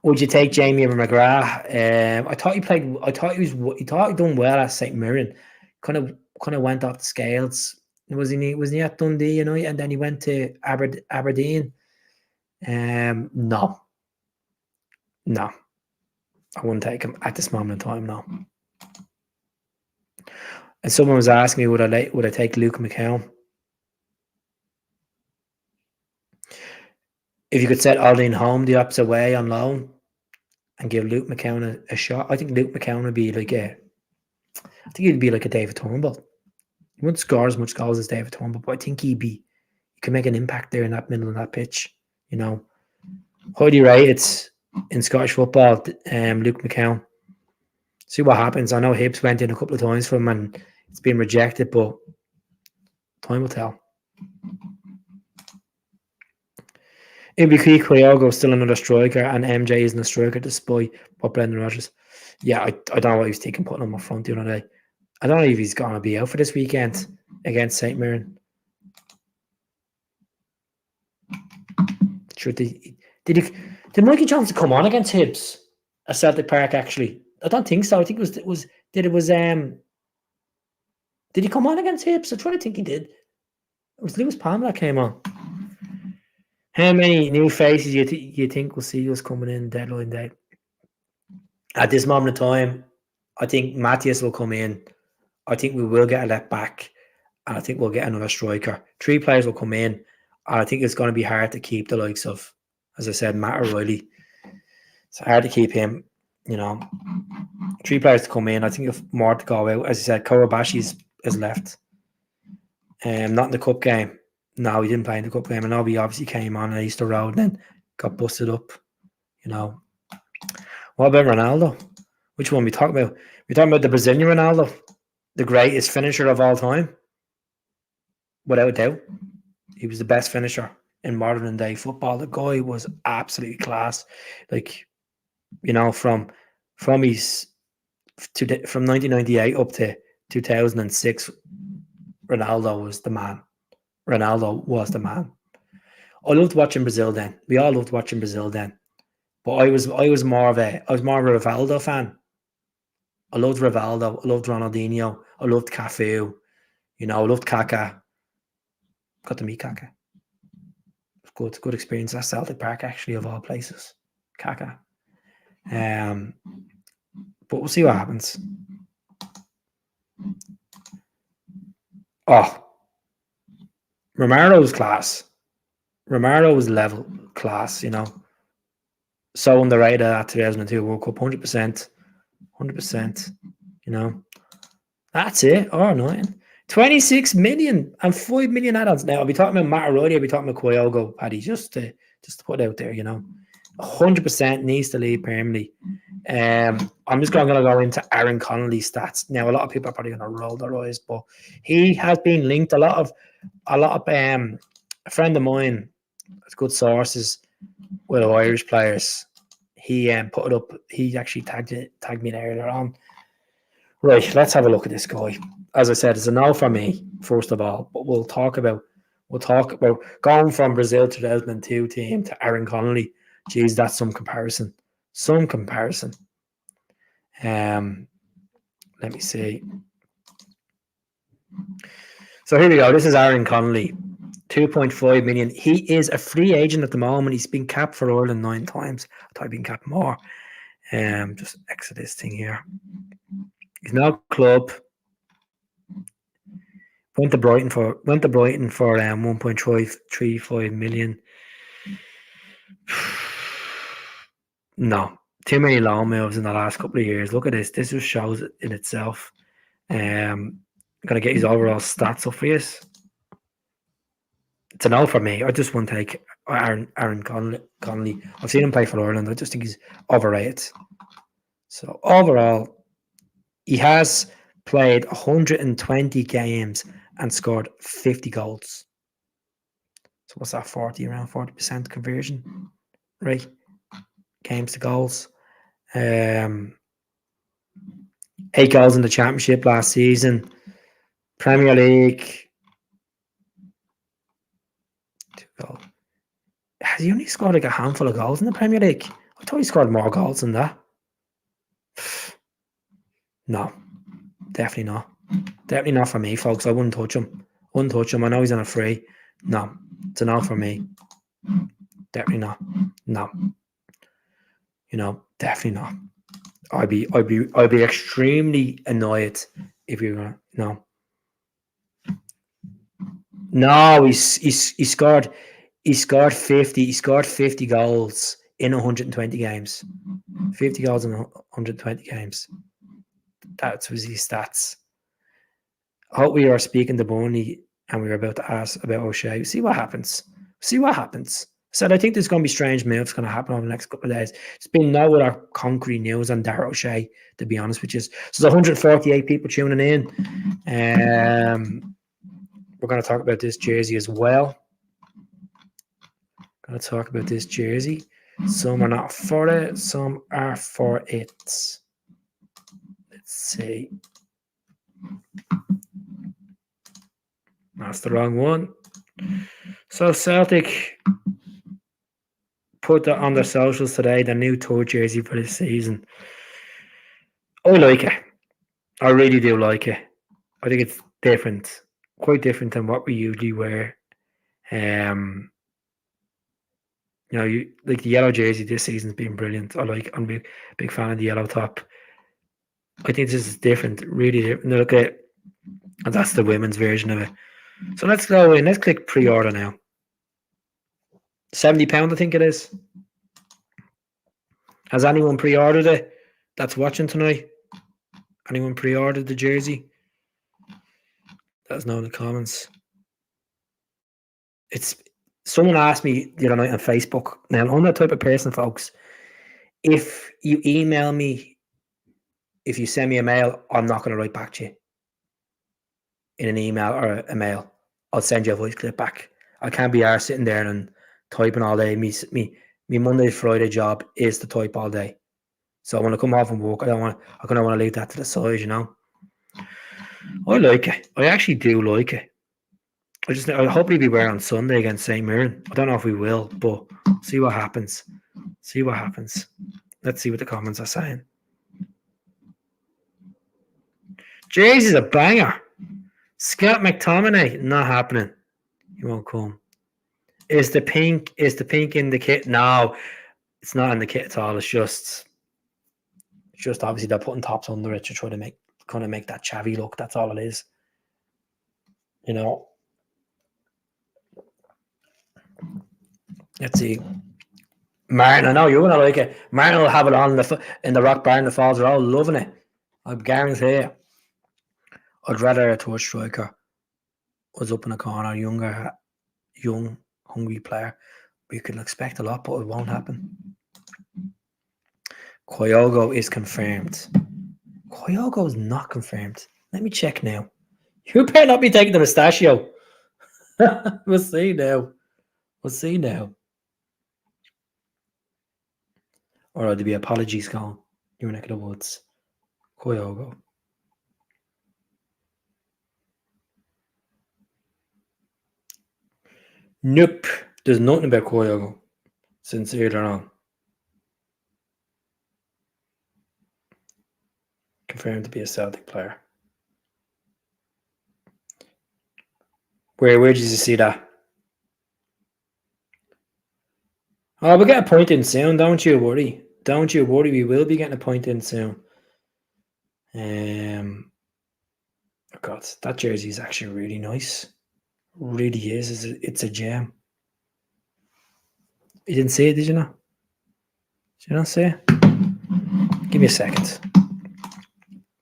A: Would you take Jamie McGrath? I thought he played. I thought he done well at St. Mirren. Kind of went off the scales. Was he at Dundee United, and then he went to Aberdeen? No, I wouldn't take him at this moment in time. No. And someone was asking me, would I take Luke McCown? If you could set Aldine home the opposite way on loan and give Luke McCown a shot, I think Luke McCown would be like he'd be like a David Turnbull. He wouldn't score as much goals as David Turnbull, but I think he could make an impact there in that middle of that pitch. Highly rated in Scottish football, Luke McCown. See what happens. I know Hibs went in a couple of times for him and it's been rejected, but time will tell. MBK Kyogo still another striker, and MJ isn't a striker despite what Brendan Rodgers. Yeah, I don't know what he was thinking putting him up front the other day. I don't know if he's going to be out for this weekend against St. Mirren. Sure, did Mikey Johnston come on against Hibs at Celtic Park? Actually, I don't think so. I think did he come on against Hibs? I try to think he did. It was Lewis Palmer that came on. How many new faces you think we'll see us coming in deadline day? At this moment in time, I think Mateusz will come in. I think we will get a left back, and I think we'll get another striker. 3 players will come in, and I think it's going to be hard to keep the likes of, as I said, Matt O'Reilly. It's hard to keep him, 3 players to come in. I think if more to go out. As I said, Kowabashi is left. Not in the cup game. No, he didn't play in the cup game. I know he obviously came on at Easter Road and then got busted up. What about Ronaldo? Which one are we talking about? We're talking about the Brazilian Ronaldo, the greatest finisher of all time. Without a doubt. He was the best finisher in modern day football. The guy was absolutely class. From 1998 up to 2006, Ronaldo was the man. I loved watching Brazil then. We all loved watching Brazil then. But I was more of a Rivaldo fan. I loved Rivaldo. I loved Ronaldinho. I loved Cafu. I loved Kaká. Got to meet Kaká. Good experience at Celtic Park, actually, of all places. Kaká. But we'll see what happens. Oh, Romario was class. Romario was level class, So underrated at 2002 World Cup, 100%. 100%. That's it. Oh, no. 26 million and 5 million add-ons. Now, I'll be talking about Matt O'Reilly, I'll be talking about Kyogo, Paddy, just to put it out there, 100% needs to leave permanently. I'm just going to go into Aaron Connolly's stats. Now, a lot of people are probably going to roll their eyes, but he has been linked. A lot of a friend of mine, good sources with Irish players. He put it up. He actually tagged me earlier on. Right, let's have a look at this guy. As I said, it's a no for me, first of all. But we'll talk about going from Brazil 2002 team to Aaron Connolly. Geez, that's some comparison. Let me see. So here we go. This is Aaron Connolly, 2.5 million. He is a free agent at the moment. He's been capped for Ireland 9 times. I thought he'd been capped more. Just exit this thing here. He's now club. Went to Brighton for 1.35 million. No, too many loan moves in the last couple of years. Look at this. This just shows it in itself. Gonna get his overall stats up for you. It's a no for me. I just won't take Aaron Connolly. I've seen him play for Ireland. I just think he's overrated. So overall, he has played 120 games and scored 50 goals. So what's that? Around 40% conversion, right? Games to goals. 8 goals in the Championship last season. Premier League. 2 goals. Has he only scored like a handful of goals in the Premier League? I thought he scored more goals than that. No, definitely not. Definitely not for me, folks. I wouldn't touch him. I know he's on a free. No, it's a no for me. Definitely not. No. Definitely not. I'd be extremely annoyed if you were no. No, he scored 50. He scored 50 goals in 120 games. 50 goals in 120 games. That was his stats. I hope we are speaking to Boney and we were about to ask about O'Shea. See what happens. Said I think there's going to be strange moves going to happen over the next couple of days. It's been no other concrete news on Darragh O'Shea, to be honest with you. So there's 148 people tuning in. We're going to talk about this jersey as well. Some are not for it. Some are for it. Let's see. That's the wrong one. So Celtic put that on their socials today, the new tour jersey for this season. I like it. I really do like it. I think it's different. Quite different than what we usually wear. Like the yellow jersey this season's been brilliant. I'm a big fan of the yellow top. I think this is different, really different. Look at it. And that's the women's version of it. So let's go in. Let's click pre-order now. £70, I think it is. Has anyone pre-ordered it that's watching tonight? Anyone pre-ordered the jersey? Let us know in the comments. Someone asked me the other night on Facebook. Now, I'm that type of person, folks. If you email me, if you send me a mail, I'm not going to write back to you in an email or a mail. I'll send you a voice clip back. I can't be arsed sitting there and typing all day. Me Monday to Friday job is to type all day. So when I come home from work, I don't want to leave that to the side, I like it. I actually do like it. I'll hopefully be wearing on Sunday against St. Mirren. I don't know if we will, but see what happens. Let's see what the comments are saying. Jersey's a banger. Scott McTominay, not happening. He won't come. Is the pink in the kit? No, it's not in the kit at all. It's just obviously they're putting tops under it to try to make that chavvy look. That's all it is. Let's see. Martin, I know you're gonna like it. Martin will have it on in the Rock Bar in the Falls. They're all loving it. I guarantee it. I'd rather a touch striker was up in a corner, young, hungry player. We could expect a lot, but it won't happen. Kyogo is confirmed. Kyogo is not confirmed. Let me check now. You better not be taking the mustachio. We'll see now. Or there'll be apologies going. Your neck of the woods. Kyogo. Nope. There's nothing about Kyogo since earlier on. Confirmed to be a Celtic player. Where did you see that? Oh, we'll get a point in soon, don't you worry. Don't you worry, we will be getting a point in soon. Oh God, that jersey is actually really nice. Really is. It's a gem. You didn't see it, did you not? Did you not see it? Give me a second.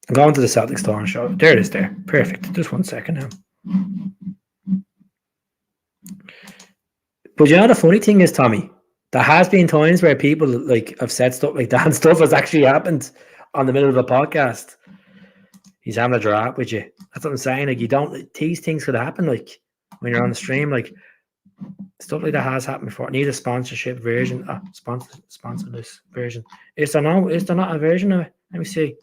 A: I'm going to the Celtic store and show it. There it is there. Perfect. Just 1 second now. But you know the funny thing is, Tommy, there has been times where people like have said stuff like that and stuff has actually happened on the middle of a podcast. He's having a draft with you. That's what I'm saying. Like, you don't, these things could happen like when you're on the stream, like stuff like that has happened before. Need a sponsorship version. Sponsor this version. Is there not a version of it? Let me see.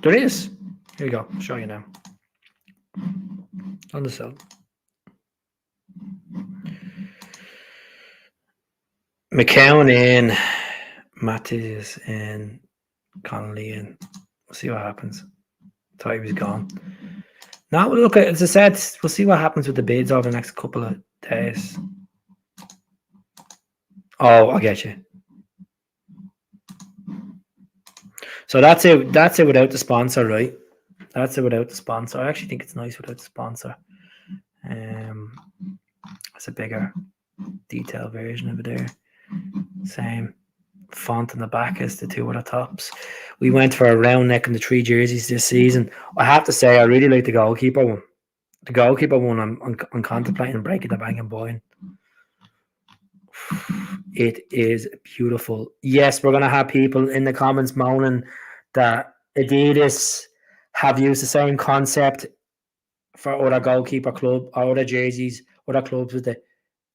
A: There is. Here we go. I'll show you now. On the cell. McCown in, Mateusz in, Connolly in. We'll see what happens. Thought he was gone. Now, look, as I said, we'll see what happens with the bids over the next couple of days. Oh, I get you. So that's it. That's it without the sponsor, right? That's it without the sponsor. I actually think it's nice without the sponsor. It's a bigger detailed version of it there. Same font in the back as the two other tops. We went for a round neck in the 3 jerseys this season. I have to say, I really like the goalkeeper one. The goalkeeper one, I'm contemplating breaking the bank and buying. It is beautiful. Yes, we're going to have people in the comments moaning that Adidas have used the same concept for other goalkeeper club, or other jerseys, other clubs with the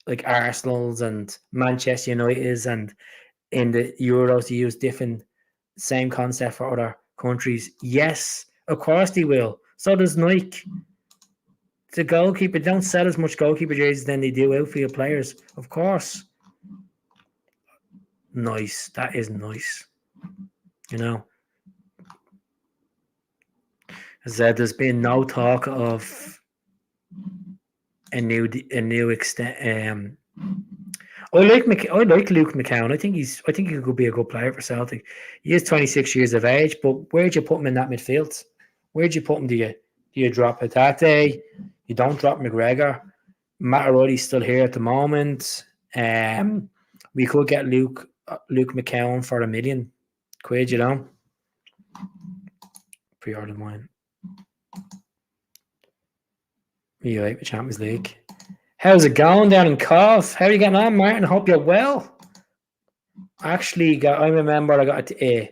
A: like Arsenal's and Manchester United's, and in the Euros they use different same concept for other countries. Yes, of course they will. So does Nike. The goalkeeper, they don't sell as much goalkeeper jerseys than they do outfield players. Of course. Nice. That is nice. You know. As I said, there's been no talk of a new extent. I like Luke McCown. I think he could be a good player for Celtic. He is 26 years of age, but where'd you put him in that midfield? Where'd you put him? Do you drop Hatate? You don't drop McGregor. Matt O'Reilly's still here at the moment. We could get Luke McCown for £1 million, you know. Pre-order mine. You right with Champions League. How's it going down in Cov? How are you getting on, Martin? Hope you're well. Actually, I remember I got a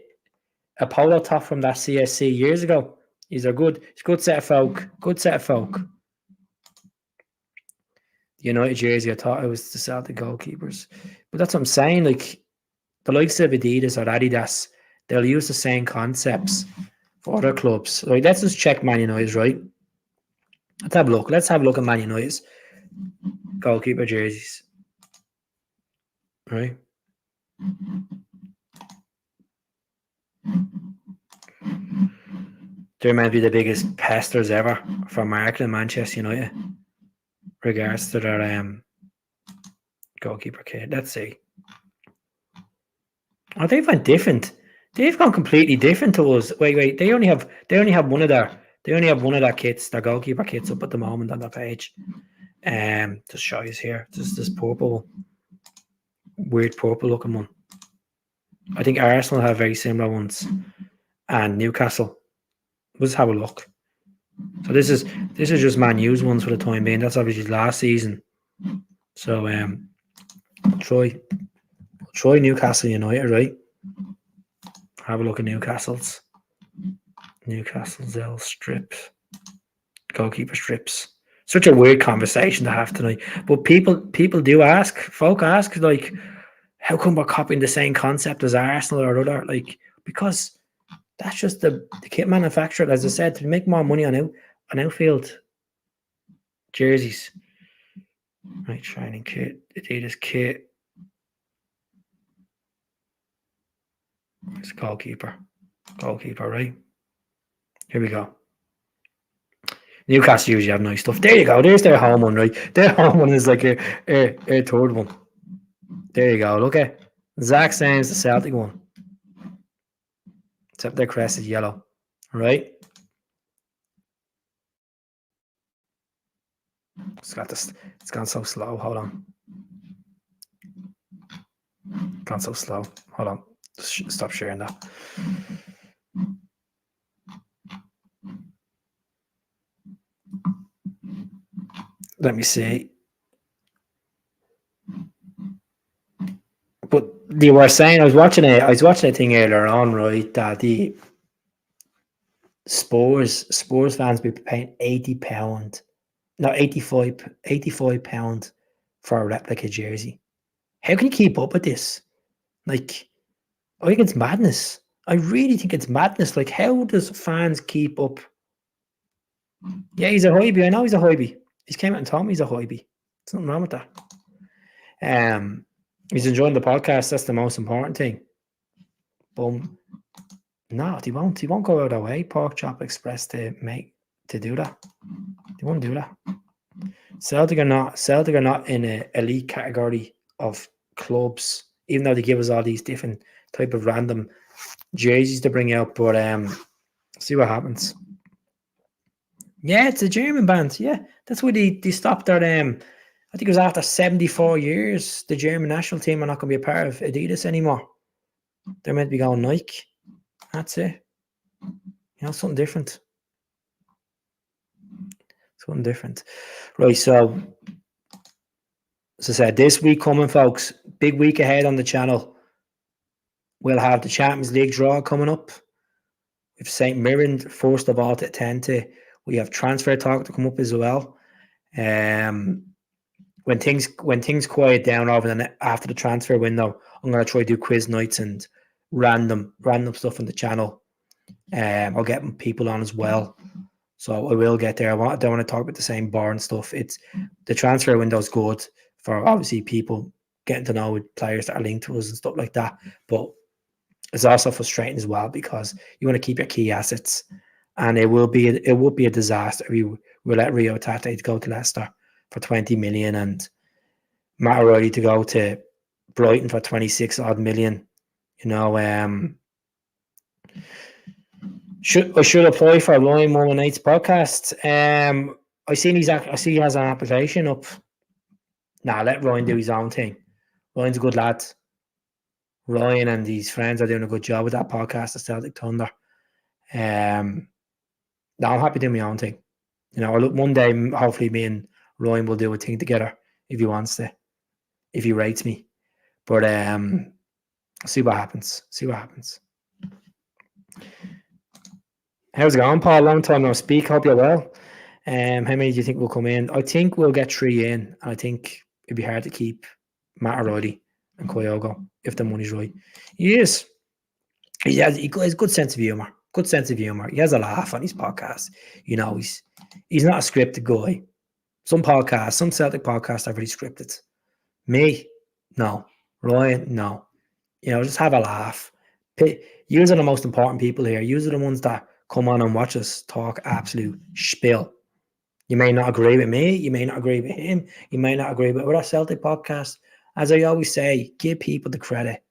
A: polo top from that CSC years ago. These are good. It's a good set of folk. Good set of folk. The United jersey, I thought it was to sell the goalkeepers. But that's what I'm saying. Like, the likes of Adidas or Adidas, they'll use the same concepts for other clubs. Like, let's just check Man United's, right? Let's have a look. Let's have a look at Man United's goalkeeper jerseys. Right? They might be the biggest pesters ever for marketing Manchester United, regards to their goalkeeper kit. Let's see. Oh, they've gone different. They've gone completely different to us. Wait. They only have one of their kits, their goalkeeper kits, up at the moment on their page. Just show you here. Just this purple, weird purple looking one. I think Arsenal have very similar ones, and Newcastle. Let's have a look. So this is just Man U's ones for the time being. That's obviously last season. So try Newcastle United, right? Have a look at Newcastle's L strips, goalkeeper strips. Such a weird conversation to have tonight. But people do ask, folk ask, like, how come we're copying the same concept as Arsenal or other? Like, because that's just the kit manufacturer, as I said, to make more money on outfield jerseys. Right, training kit, Adidas kit. It's goalkeeper, right? Here we go. Newcastle usually have nice stuff. There you go. There's their home one, right? Their home one is like a third one. There you go. Look at Zach Sames, the Celtic one. Except their crest is yellow, right? It's got this. It's gone so slow. Hold on. Gone so slow. Hold on. Just stop sharing that. Let me see. But you were saying I was watching a thing earlier on, right? That the Spurs fans be paying £80, no, £85 for a replica jersey. How can you keep up with this? Like, I think it's madness. I really think it's madness. Like, how does fans keep up? Yeah, he's a Hoybie. I know he's a Hoybie. He's came out and told me he's a Hoybie. There's nothing wrong with that. He's enjoying the podcast. That's the most important thing. Boom. No, they won't. He won't go out of their way, Pork Chop Express, to do that. They won't do that. Celtic are not in an elite category of clubs, even though they give us all these different type of random jerseys to bring out. But see what happens. Yeah, it's a German band. Yeah, that's why they stopped their I think it was after 74 years, the German national team are not going to be a part of Adidas anymore. They're meant to be going Nike. That's it. Something different. Something different. Right, so as I said, this week coming, folks, big week ahead on the channel. We'll have the Champions League draw coming up. We have St. Mirren, first of all, to attend to. We have transfer talk to come up as well. When things quiet down after the transfer window, I'm going to try to do quiz nights and random stuff on the channel. I'll get people on as well. So I will get there. I don't want to talk about the same boring stuff. It's the transfer window is good for obviously people getting to know with players that are linked to us and stuff like that. But it's also frustrating as well because you want to keep your key assets, and it would be a disaster. We will let Rio Tate go to Leicester for 20 million and Matt O'Reilly to go to Brighton for 26 odd million. I should apply for Ryan Mullen Night's podcast. I see he has an application up. Nah, let Ryan do his own thing. Ryan's a good lad. Ryan and his friends are doing a good job with that podcast, the Celtic Thunder. I'm happy doing my own thing. One day, hopefully me and Ryan will do a thing together if he wants to, if he rates me. But see what happens. How's it going, Paul? Long time no speak. Hope you're well. How many do you think will come in? I think we'll get 3 in. I think it'd be hard to keep Matt O'Reilly and Kyogo if the money's right. He is. He has a good sense of humour. He has a laugh on his podcast. He's not a scripted guy. Some Celtic podcasts are very scripted. Me, no. Ryan, no. Just have a laugh. Yous are the most important people here. Yous are the ones that come on and watch us talk absolute spiel. You may not agree with me. You may not agree with him. You may not agree with our Celtic podcast. As I always say, give people the credit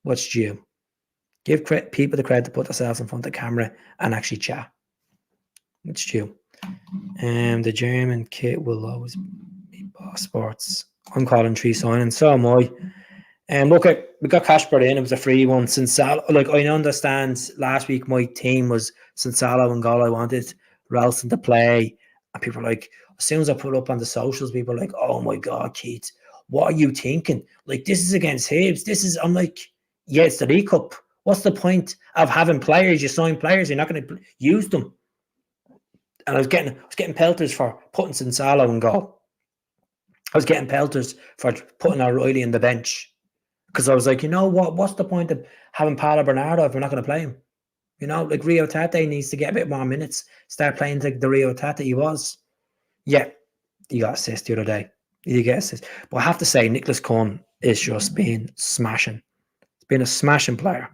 A: what's due. Give people the credit to put themselves in front of the camera and actually chat. It's due. The German kit will always be Boss Sports. I'm calling 3 signings. So am I. Look, we got Casper in. It was a free one. Sinsalo, I understand last week my team was Sinsalo and goal. I wanted Ralston to play. And people are like, as soon as I put it up on the socials, people are like, oh my God, Keith, what are you thinking? Like, this is against Hibs. I'm like, yeah, it's the League Cup. What's the point of having players? You sign players, you're not going to use them. And I was getting pelters for putting Sinsalo in goal. I was getting pelters for putting O'Reilly in the bench. Because I was like, what's the point of having Paolo Bernardo if we're not going to play him? Like Rio Tate needs to get a bit more minutes, start playing like the Rio Tate he was. Yeah, he got assist the other day. He did get assist. But I have to say, Nicholas Kuhn is just been smashing. He's been a smashing player.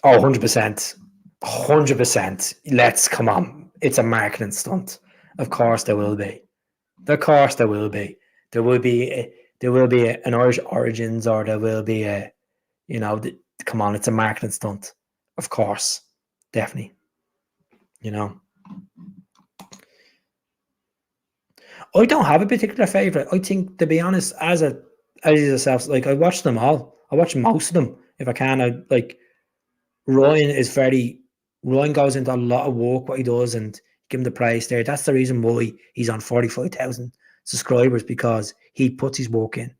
A: Oh, 100%. 100%. Let's come on. It's a marketing stunt. Of course there will be. Of course there will be. There will be an Irish Origins, or there will be a, come on, it's a marketing stunt. Of course. Definitely. I don't have a particular favourite. I think, to be honest, as yourself, like, I watch them all. I watch most of them if I can. Ryan goes into a lot of work, what he does, and give him the praise there. That's the reason why he's on 45,000 subscribers, because he puts his work in.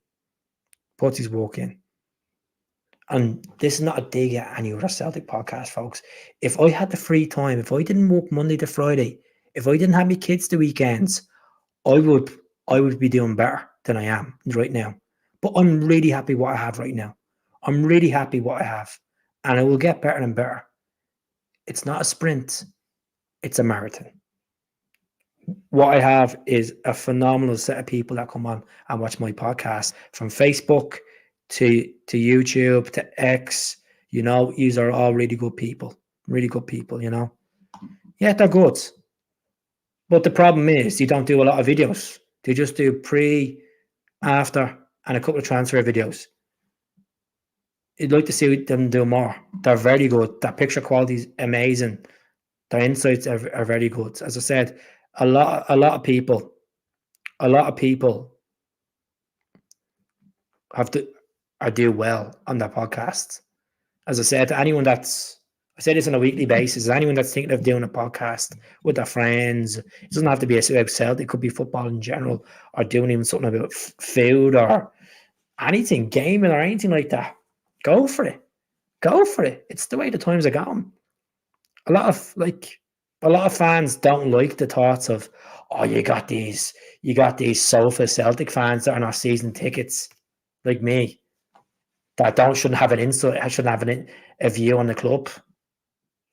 A: And this is not a dig at any other Celtic podcast, folks. If I had the free time, if I didn't work Monday to Friday, if I didn't have my kids the weekends, I would be doing better than I am right now. But I'm really happy what I have right now. I'm really happy what I have. And I will get better and better. It's not a sprint. It's a marathon. What I have is a phenomenal set of people that come on and watch my podcast, from Facebook to YouTube to X. These are all really good people. Really good people, Yeah, they're good. But the problem is, you don't do a lot of videos. They just do pre, after, and a couple of transfer videos. You'd like to see them do more. They're very good. Their picture quality is amazing. Their insights are very good. As I said, a lot of people do well on their podcasts. As I said, I say this on a weekly basis. Anyone that's thinking of doing a podcast with their friends, it doesn't have to be about Celtic. It could be football in general, or doing even something about food or anything, gaming or anything like that. Go for it. It's the way the times are going. A lot of fans don't like the thoughts of, you got these sofa Celtic fans that are not season tickets, like me, that shouldn't have an insight. I shouldn't have a view on the club.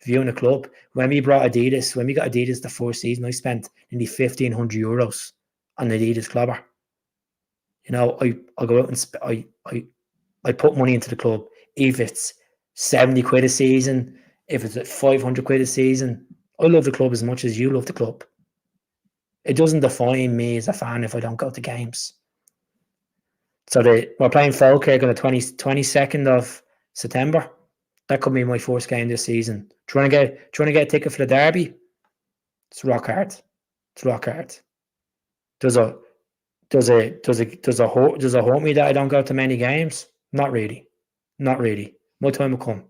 A: When we got Adidas the first season, I spent nearly €1,500 on Adidas clobber. I go out and I put money into the club. If it's 70 quid a season, if it's at 500 quid a season, I love the club as much as you love the club. It doesn't define me as a fan if I don't go to games. So we're playing Falkirk on the 22nd of September. That could be my first game this season. Trying to get a ticket for the derby. It's rock hard. Does it hurt me that I don't go to many games? Not really. My time will come.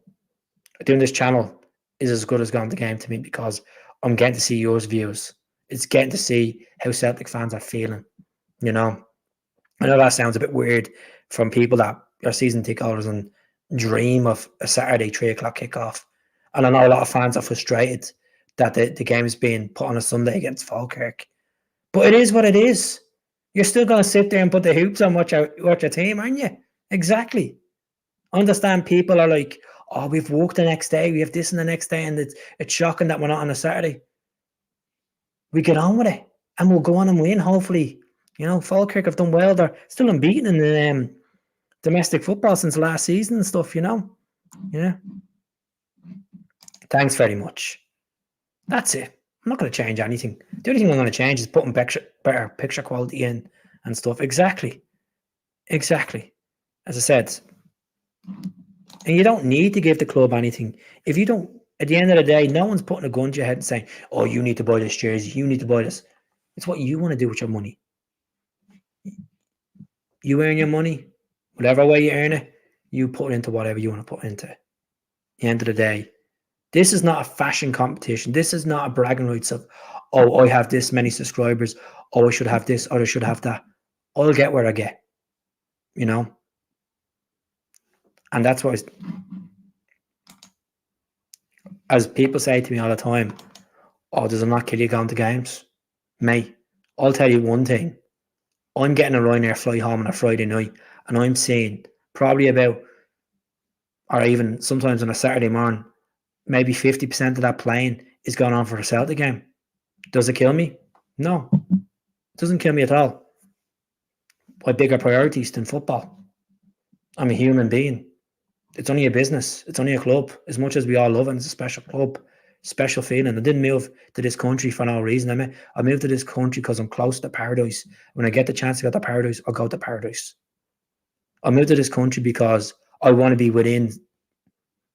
A: Doing this channel is as good as going to game to me, because I'm getting to see your views. It's getting to see how Celtic fans are feeling. I know that sounds a bit weird from people that are season ticket holders and dream of a Saturday 3:00 kickoff. And I know a lot of fans are frustrated that the game is being put on a Sunday against Falkirk. But it is what it is. You're still going to sit there and put the hoops on watch your team, aren't you? Exactly. I understand people are like, we've worked the next day, we have this on the next day, and it's shocking that we're not on a Saturday. We get on with it, and we'll go on and win, hopefully. Falkirk have done well. They're still unbeaten in the domestic football since last season and stuff, Yeah. Thanks very much. That's it. I'm not going to change anything. The only thing I'm going to change is putting better picture quality in and stuff. Exactly. As I said, and you don't need to give the club anything. If you don't, at the end of the day, no one's putting a gun to your head and saying, you need to buy this jersey, you need to buy this. It's what you want to do with your money. You earn your money, whatever way you earn it, you put it into whatever you want to put into it. At the end of the day, this is not a fashion competition. This is not a bragging rights of, I have this many subscribers, I should have this, or I should have that. I'll get where I get, And that's why, as people say to me all the time, does it not kill you going to games? Mate, I'll tell you one thing. I'm getting a Ryanair flight home on a Friday night, and I'm seeing probably about, or even sometimes on a Saturday morning, maybe 50% of that plane is going on for a Celtic game. Does it kill me? No. It doesn't kill me at all. I have bigger priorities than football. I'm a human being. It's only a business. It's only a club. As much as we all love it, it's a special club, special feeling. I didn't move to this country for no reason. I moved to this country because I'm close to paradise. When I get the chance to go to paradise, I'll go to paradise. I moved to this country because I want to be within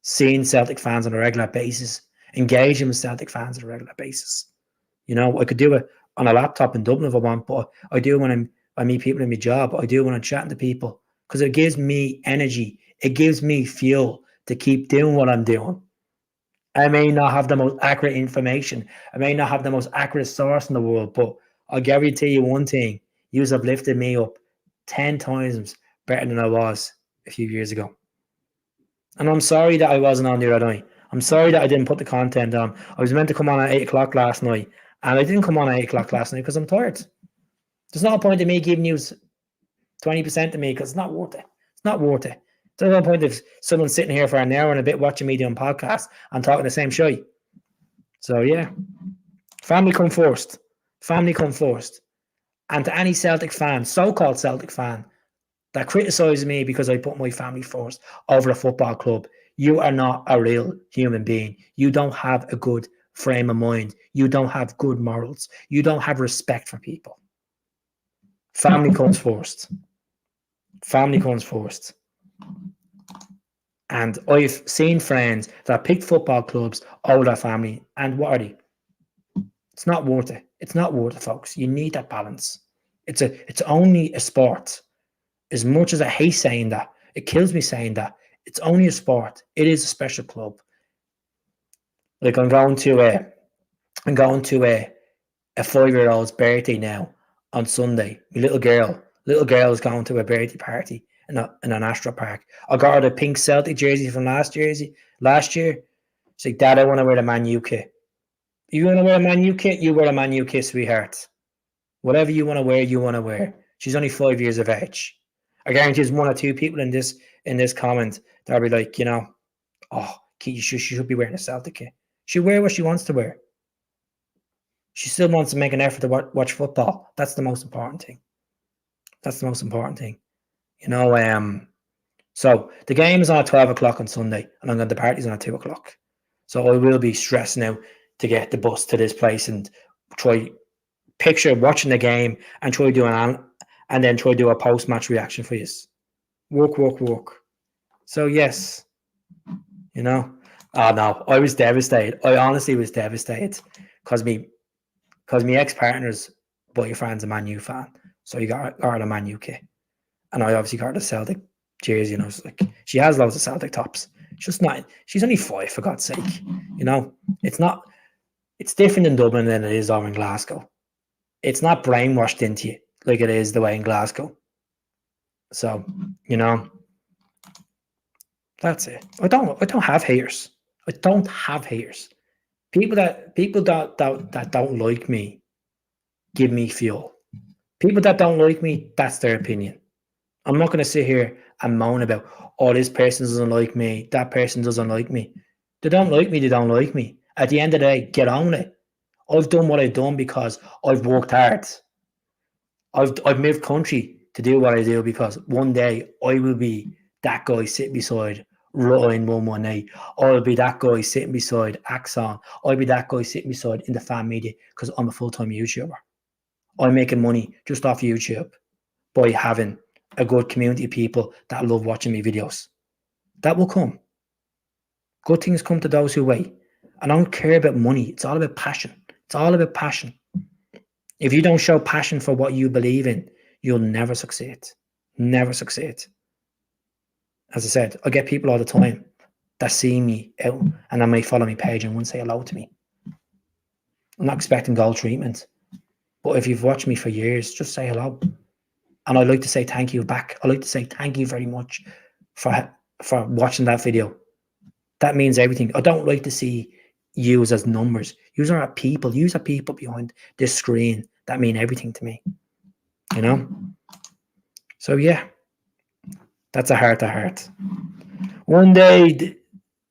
A: seeing Celtic fans on a regular basis, engaging with Celtic fans on a regular basis. You know, I could do it on a laptop in Dublin if I want, but I do when I meet people in my job. I do when I'm chatting to people because it gives me energy. It gives me fuel to keep doing what I'm doing. I may not have the most accurate information. I may not have the most accurate source in the world, but I'll guarantee you one thing. You have lifted me up 10 times better than I was a few years ago. And I'm sorry that I wasn't on the other night. I'm sorry that I didn't put the content on. I was meant to come on at 8 o'clock last night, and I didn't come on at 8 o'clock last night because I'm tired. There's no point in me giving you 20% to me because it's not worth it. It's not worth it. There's no point of someone sitting here for an hour and a bit watching me doing podcasts and talking the same shit. So, yeah. Family come first. Family come first. And to any Celtic fan, so-called Celtic fan, that criticises me because I put my family first over a football club, you are not a real human being. You don't have a good frame of mind. You don't have good morals. You don't have respect for people. Family comes first. Family comes first. And I've seen friends that picked football clubs over their family, and what are they? It's not worth it. It's not worth it, folks. You need that balance. It's only a sport. As much as I hate saying that, it kills me saying that, it's only a sport. It is a special club. Like I'm going to a 5-year-old's birthday now on Sunday. My little girl is going to a birthday party in an Astro Park. I got her the pink Celtic jersey from last year. She's like, Dad, I want to wear the Man U kit. You want to wear a Man U kit? You wear a Man U kit, sweetheart. Whatever you want to wear, you want to wear. She's only 5 years of age. I guarantee there's 1 or 2 people in this comment that'll be like, you know, oh, she should be wearing a Celtic kit. She'll wear what she wants to wear. She still wants to make an effort to watch football. That's the most important thing. That's the most important thing. You know, so the game is on at 12 o'clock on Sunday, and the party's on at 2 o'clock. So I will be stressing out to get the bus to this place and try picture watching the game and try do a post-match reaction for you. Work. So yes, you know. Oh no, I was devastated. I honestly was devastated because my ex-partner's boyfriend's a Man U fan, so he got a Man U kit, and I obviously got a Celtic jersey. And I was like, she has loads of Celtic tops. She's only 5, for God's sake. You know, it's different in Dublin than it is over in Glasgow. It's not brainwashed into you like it is the way in Glasgow. So, you know, that's it. I don't have haters. I don't have haters. People that don't like me give me fuel. People that don't like me, that's their opinion. I'm not going to sit here and moan about, oh, this person doesn't like me, that person doesn't like me. They don't like me, they don't like me. At the end of the day, get on it. I've done what I've done because I've worked hard. I've moved country to do what I do because one day I will be that guy sitting beside Ryan 118. I'll be that guy sitting beside Axon. I'll be that guy sitting beside in the fan media because I'm a full-time YouTuber. I'm making money just off YouTube by having a good community of people that love watching me videos. That will come. Good things come to those who wait. I don't care about money. It's all about passion. It's all about passion. If you don't show passion for what you believe in, you'll never succeed. Never succeed. As I said, I get people all the time that see me out and they may follow my page and won't say hello to me. I'm not expecting gold treatment. But if you've watched me for years, just say hello. And I'd like to say thank you back. I'd like to say thank you very much for watching that video. That means everything. I don't like to see yous as numbers. Yous are people. Yous are people behind this screen that mean everything to me. You know? So yeah, that's a heart-to-heart. One day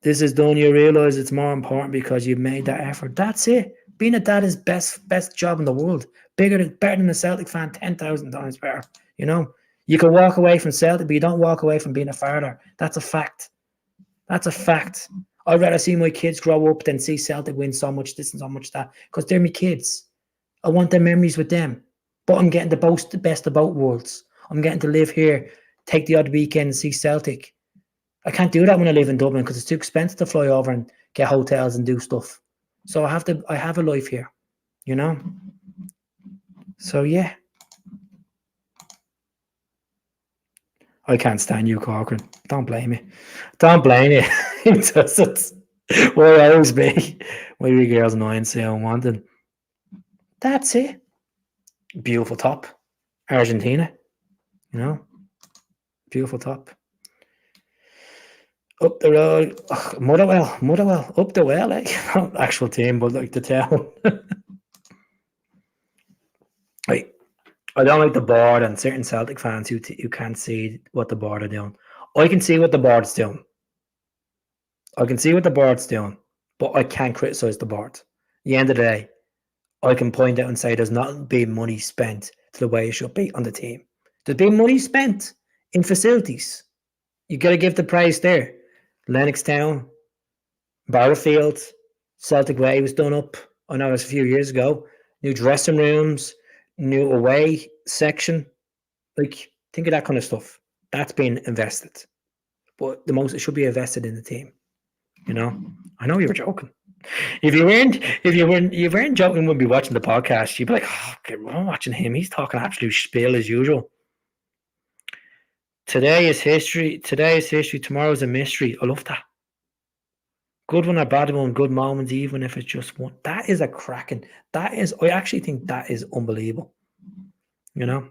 A: this is done, you realize it's more important because you've made that effort. That's it. Being a dad is best job in the world. Better than a Celtic fan 10,000 times better. You know, you can walk away from Celtic, but you don't walk away from being a father. That's a fact. That's a fact. I'd rather see my kids grow up than see Celtic win so much this and so much that, because they're my kids. I want their memories with them. But I'm getting the best of both worlds. I'm getting to live here, take the odd weekend and see Celtic. I can't do that when I live in Dublin because it's too expensive to fly over and get hotels and do stuff. So I have a life here, you know? So yeah. I can't stand you, Corcoran. Don't blame me. Don't blame me. It's what I always be. My wee girl's 9, say I wanted. That's it. Beautiful top. Argentina. You know? Beautiful top. Up the road. Ugh, Motherwell. Up the well, like not actual team, but like the town. Like, I don't like the board and certain Celtic fans who can't see what the board are doing. I can see what the board's doing. But I can't criticise the board. At the end of the day, I can point out and say there's not been money spent to the way it should be on the team. There's been money spent in facilities. You got to give the praise there. Lennoxtown, Barrowfield, Celtic Way was done up. I know it was a few years ago. New dressing rooms, new away section. Like, think of that kind of stuff. That's been invested. But the most it should be invested in the team. You know? I know you were joking. If you weren't joking, we'd be watching the podcast. You'd be like, oh, okay, I'm watching him. He's talking absolute spiel as usual. Today is history. Tomorrow's a mystery. I love that. Good one or bad one, good moments, even if it's just one. That is a cracking. I actually think that is unbelievable. You know?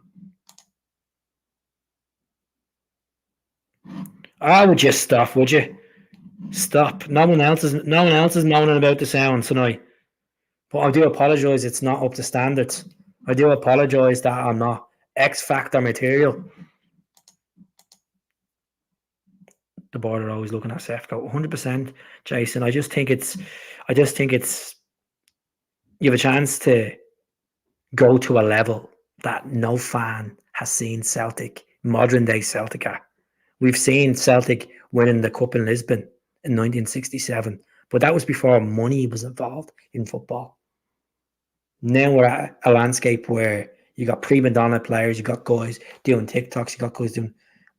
A: Would you stop, would you? Stop. No one else is moaning about the sound tonight. But I do apologise, it's not up to standards. I do apologise that I'm not X Factor material. The board are always looking at Sefco. 100%, Jason. I just think it's you have a chance to go to a level that no fan has seen Celtic, modern day Celtic at. We've seen Celtic winning the Cup in Lisbon in 1967, but that was before money was involved in football. Now we're at a landscape where you got prima donna players, you got guys doing TikToks, you got guys doing.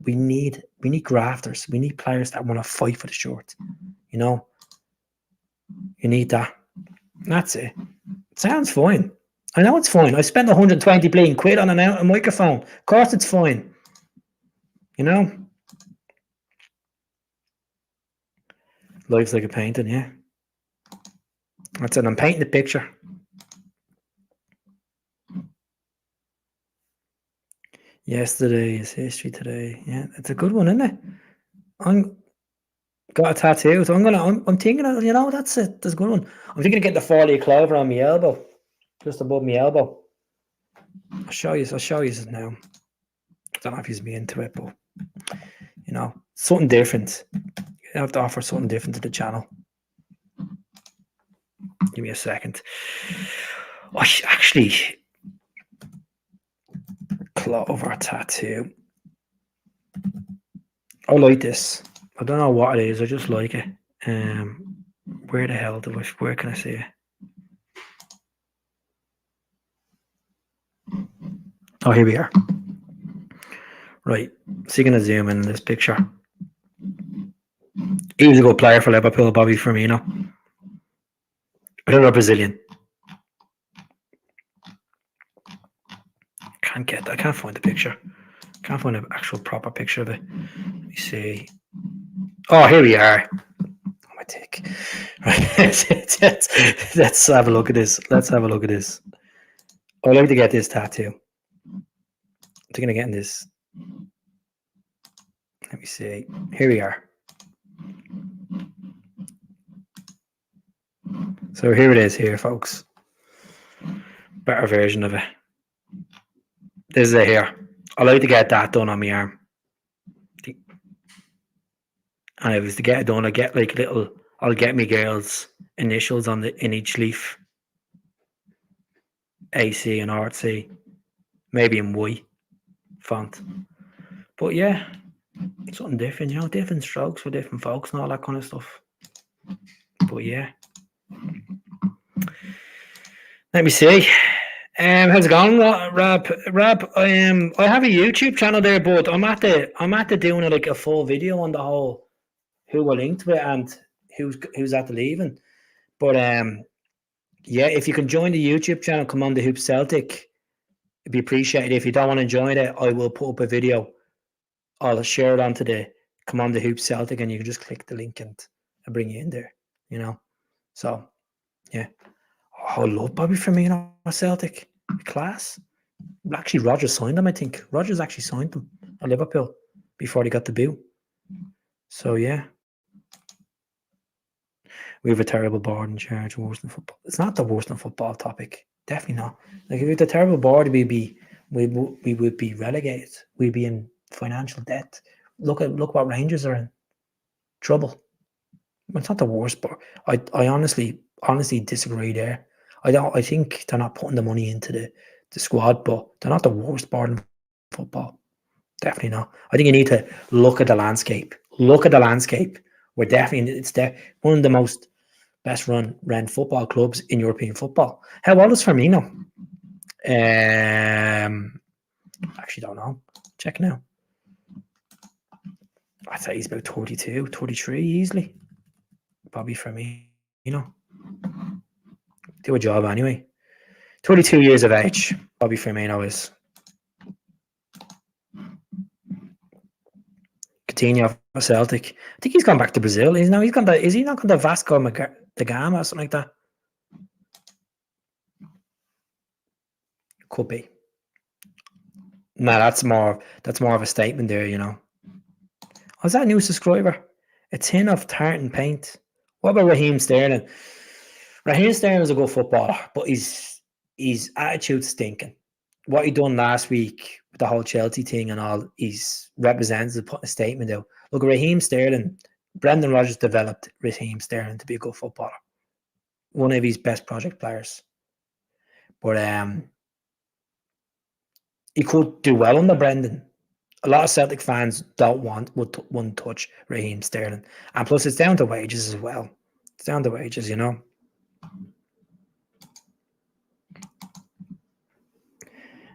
A: We need grafters. We need players that want to fight for the shirt. You know, you need that. That's it. Sounds fine. I know it's fine. I spent 120 bleeding quid on a microphone. Of course it's fine. You know? Life's like a painting, yeah. That's it. I'm painting the picture. Yesterday is history today. Yeah, it's a good one, isn't it? I'm got a tattoo, so I'm thinking of, you know, that's it. That's a good one. I'm thinking of getting the 4-leaf clover on my elbow. Just above my elbow. I'll show you now. I don't know if he's be into it, but you know, something different. You have to offer something different to the channel. Give me a second. Oh, actually, clover tattoo. I like this. I don't know what it is. I just like it. Where the hell where can I see it? Oh, here we are. Right. So you're going to zoom in this picture. He was a good player for Liverpool, Bobby Firmino. Another Brazilian. I can't find the picture. Can't find an actual proper picture of it. Let me see. Oh, here we are. Oh, my dick. Right. Let's have a look at this. I'd like to get this tattoo. I'm thinking of getting this. Let me see. Here we are. So here it is here, folks. Better version of it. This is it here. I like to get that done on my arm. And if it was to get it done, I'll get my girls' initials in each leaf. AC and RC. Maybe in Y font. But yeah, Something different, you know, different strokes for different folks and all that kind of stuff. But yeah. Let me see. How's it going, Rab? I have a YouTube channel there, but I'm at the doing like a full video on the whole who we're linked with and who's at the leaving. But yeah, if you can join the YouTube channel, come on the Hoop Celtic. It'd be appreciated. If you don't want to join it, I will put up a video. I'll share it onto the come on the Hoop Celtic, and you can just click the link and I'll bring you in there. You know, so yeah. Oh, I love Bobby Firmino at Celtic. Class. Actually, Rodgers signed him, I think. Rodgers actually signed him at Liverpool before they got the boot. So, yeah. We have a terrible board in charge. Worse than football. It's not the worst in football topic. Definitely not. Like, if we had a terrible board, we would be relegated. We'd be in financial debt. Look what Rangers are in. Trouble. It's not the worst board. I honestly disagree there. I think they're not putting the money into the squad, but they're not the worst board in football. Definitely not. I think you need to look at the landscape. Look at the landscape. We're definitely it's one of the most best run football clubs in European football. How old is Firmino? Actually don't know. Check now. I'd say he's about 32, 33 easily. Bobby Firmino. Do a job anyway. 22 years of age. Bobby Firmino is. Coutinho for Celtic. I think he's gone back to Brazil. Is he not gone to Vasco da Gama or something like that? Could be. No, that's more of a statement there, you know. Was that a new subscriber? A tin of tartan paint. What about Raheem Sterling? Raheem Sterling is a good footballer, but his attitude's stinking. What he done last week with the whole Chelsea thing and all, his representatives putting a statement out. Look, Raheem Sterling, Brendan Rodgers developed Raheem Sterling to be a good footballer. One of his best project players. But he could do well under Brendan. A lot of Celtic fans wouldn't touch Raheem Sterling. And plus it's down to wages as well. It's down to wages, you know.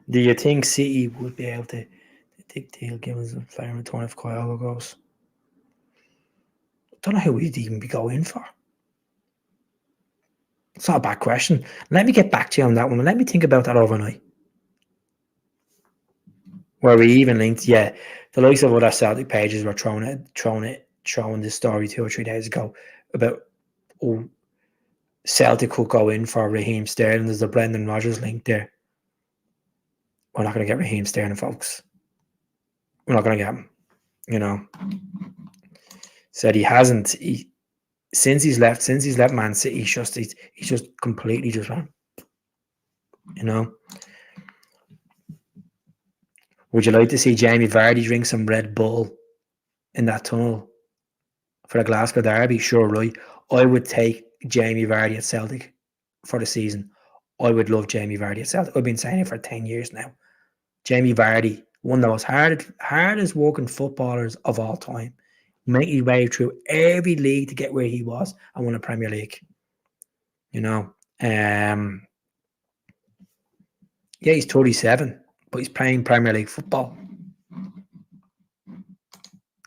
A: Do you think City would be able to take deal given the player return if Kyogo goes? I don't know who we'd even be going for. It's not a bad question. Let me get back to you on that one. Let me think about that overnight. Where we even linked, yeah, the likes of other Celtic pages were throwing this story 2 or 3 days ago about Celtic could go in for Raheem Sterling. There's a Brendan Rodgers link there. We're not going to get Raheem Sterling, folks. We're not going to get him. You know, said he hasn't. Since he's left Man City, he's just completely just wrong. You know. Would you like to see Jamie Vardy drink some Red Bull in that tunnel for the Glasgow Derby? Sure, right. I would take Jamie Vardy at Celtic for the season. I would love Jamie Vardy at Celtic. I've been saying it for 10 years now. Jamie Vardy, one of the most hardest working footballers of all time. Make his way through every league to get where he was and won a Premier League. You know. Yeah, he's 37. But he's playing Premier League football.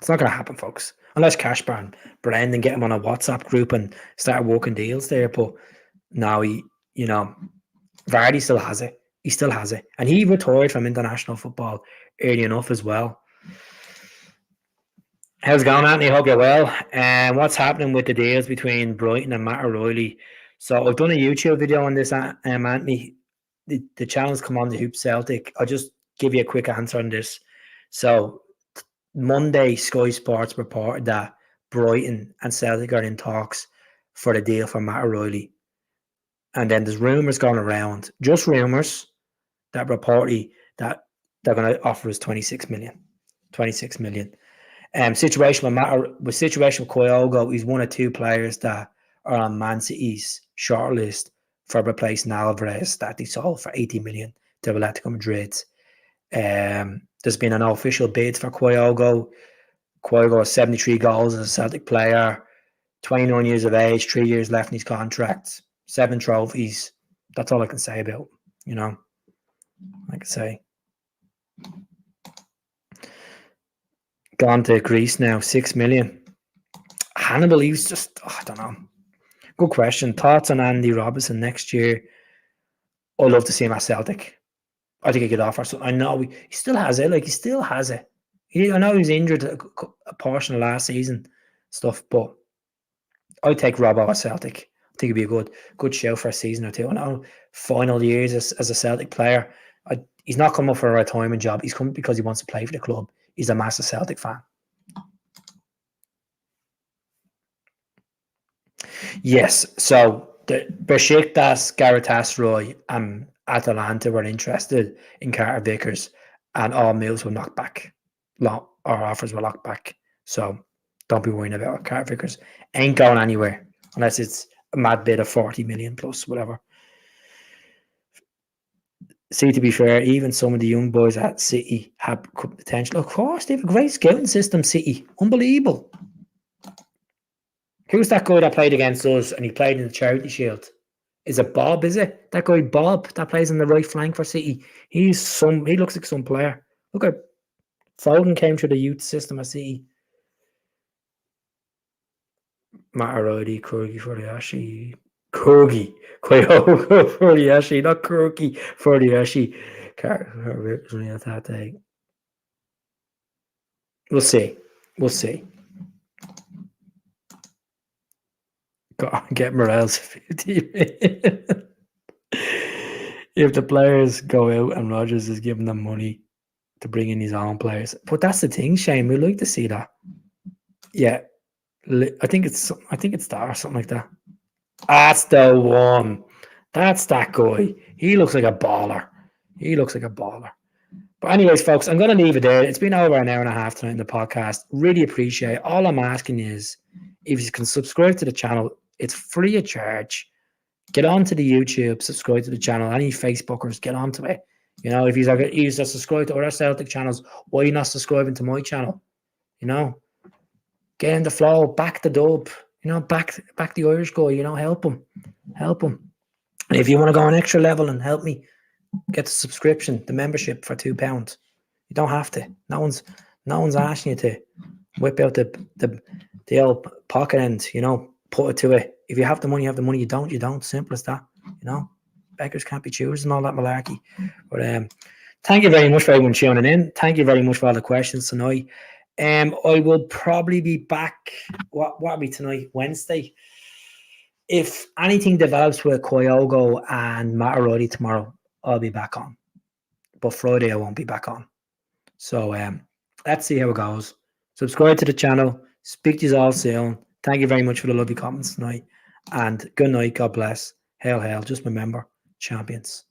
A: It's not going to happen, folks. Unless Cashbar and Brendan get him on a WhatsApp group and start working deals there. But now Vardy still has it. He still has it. And he retired from international football early enough as well. How's it going, Anthony? Hope you're well. And what's happening with the deals between Brighton and Matt O'Reilly? So I've done a YouTube video on this, Anthony. The channel's come on the Hoop Celtic. I'll just give you a quick answer on this. So Monday, Sky Sports reported that Brighton and Celtic are in talks for the deal for Matt O'Reilly. And then there's rumours going around, just rumours, that reportedly that they're going to offer us 26 million. 26 million. Situation with Kyogo, he's one of two players that are on Man City's shortlist for replacing Alvarez that they sold for 80 million to Atletico Madrid. There's been an official bid for Kyogo Kyogo has 73 goals as a Celtic player, 29 years of age, 3 years left in his contract, 7 trophies. That's all I can say about, I can say. Gone to Greece now, 6 million. Hannibal, he was just, I don't know. Good question. Thoughts on Andy Robertson next year? I'd love to see him at Celtic. I think he could offer something. I know he still has it. He still has it. I know he was injured a portion of last season stuff, but I'd take Robbo at Celtic. I think he'd be a good show for a season or two. I know final years as a Celtic player, he's not coming up for a retirement job. He's coming because he wants to play for the club. He's a massive Celtic fan. Yes, so the Besiktas, Galatasaray, and Atalanta were interested in Carter Vickers, and all moves were knocked back. Our offers were locked back. So don't be worrying about it. Carter Vickers ain't going anywhere unless it's a mad bid of 40 million plus whatever. See, to be fair, even some of the young boys at City have potential. Of course, they have a great scouting system, City. Unbelievable. Who's that guy that played against us and he played in the Charity Shield? Is it Bob, is it? That guy Bob that plays on the right flank for City. He looks like some player. Look at Foden came through the youth system at City. Mateusz, Kyogo for the Ashi. Kyogo for the Ashi, not Kyogo for the Ashi. We'll see. We'll see. Get Morales 50 million. If the players go out and Rodgers is giving them money to bring in his own players. But that's the thing, Shane. We'd like to see that. Yeah. I think it's that or something like that. That's the one. That's that guy. He looks like a baller. But anyways, folks, I'm going to leave it there. It's been over an hour and a half tonight in the podcast. Really appreciate it. All I'm asking is if you can subscribe to the channel, it's free of charge. Get onto the YouTube, subscribe to the channel. Any Facebookers, get onto it. If you subscribe to other Celtic channels, why are you not subscribing to my channel? Get in the flow, back the dub, back the Irish guy, help him. And if you want to go an extra level and help me get the subscription, the membership for £2, you don't have to. No one's asking you to whip out the old pocket end, put it to it. If you have the money, you have the money. You don't. Simple as that. Beggars can't be choosers and all that malarkey. But thank you very much for everyone tuning in. Thank you very much for all the questions tonight. I will probably be back. What are we tonight? Wednesday. If anything develops with Kyogo and Mateusz tomorrow, I'll be back on. But Friday I won't be back on. So let's see how it goes. Subscribe to the channel. Speak to you all soon. Thank you very much for the lovely comments tonight. And good night. God bless. Hail, hail. Just remember, champions.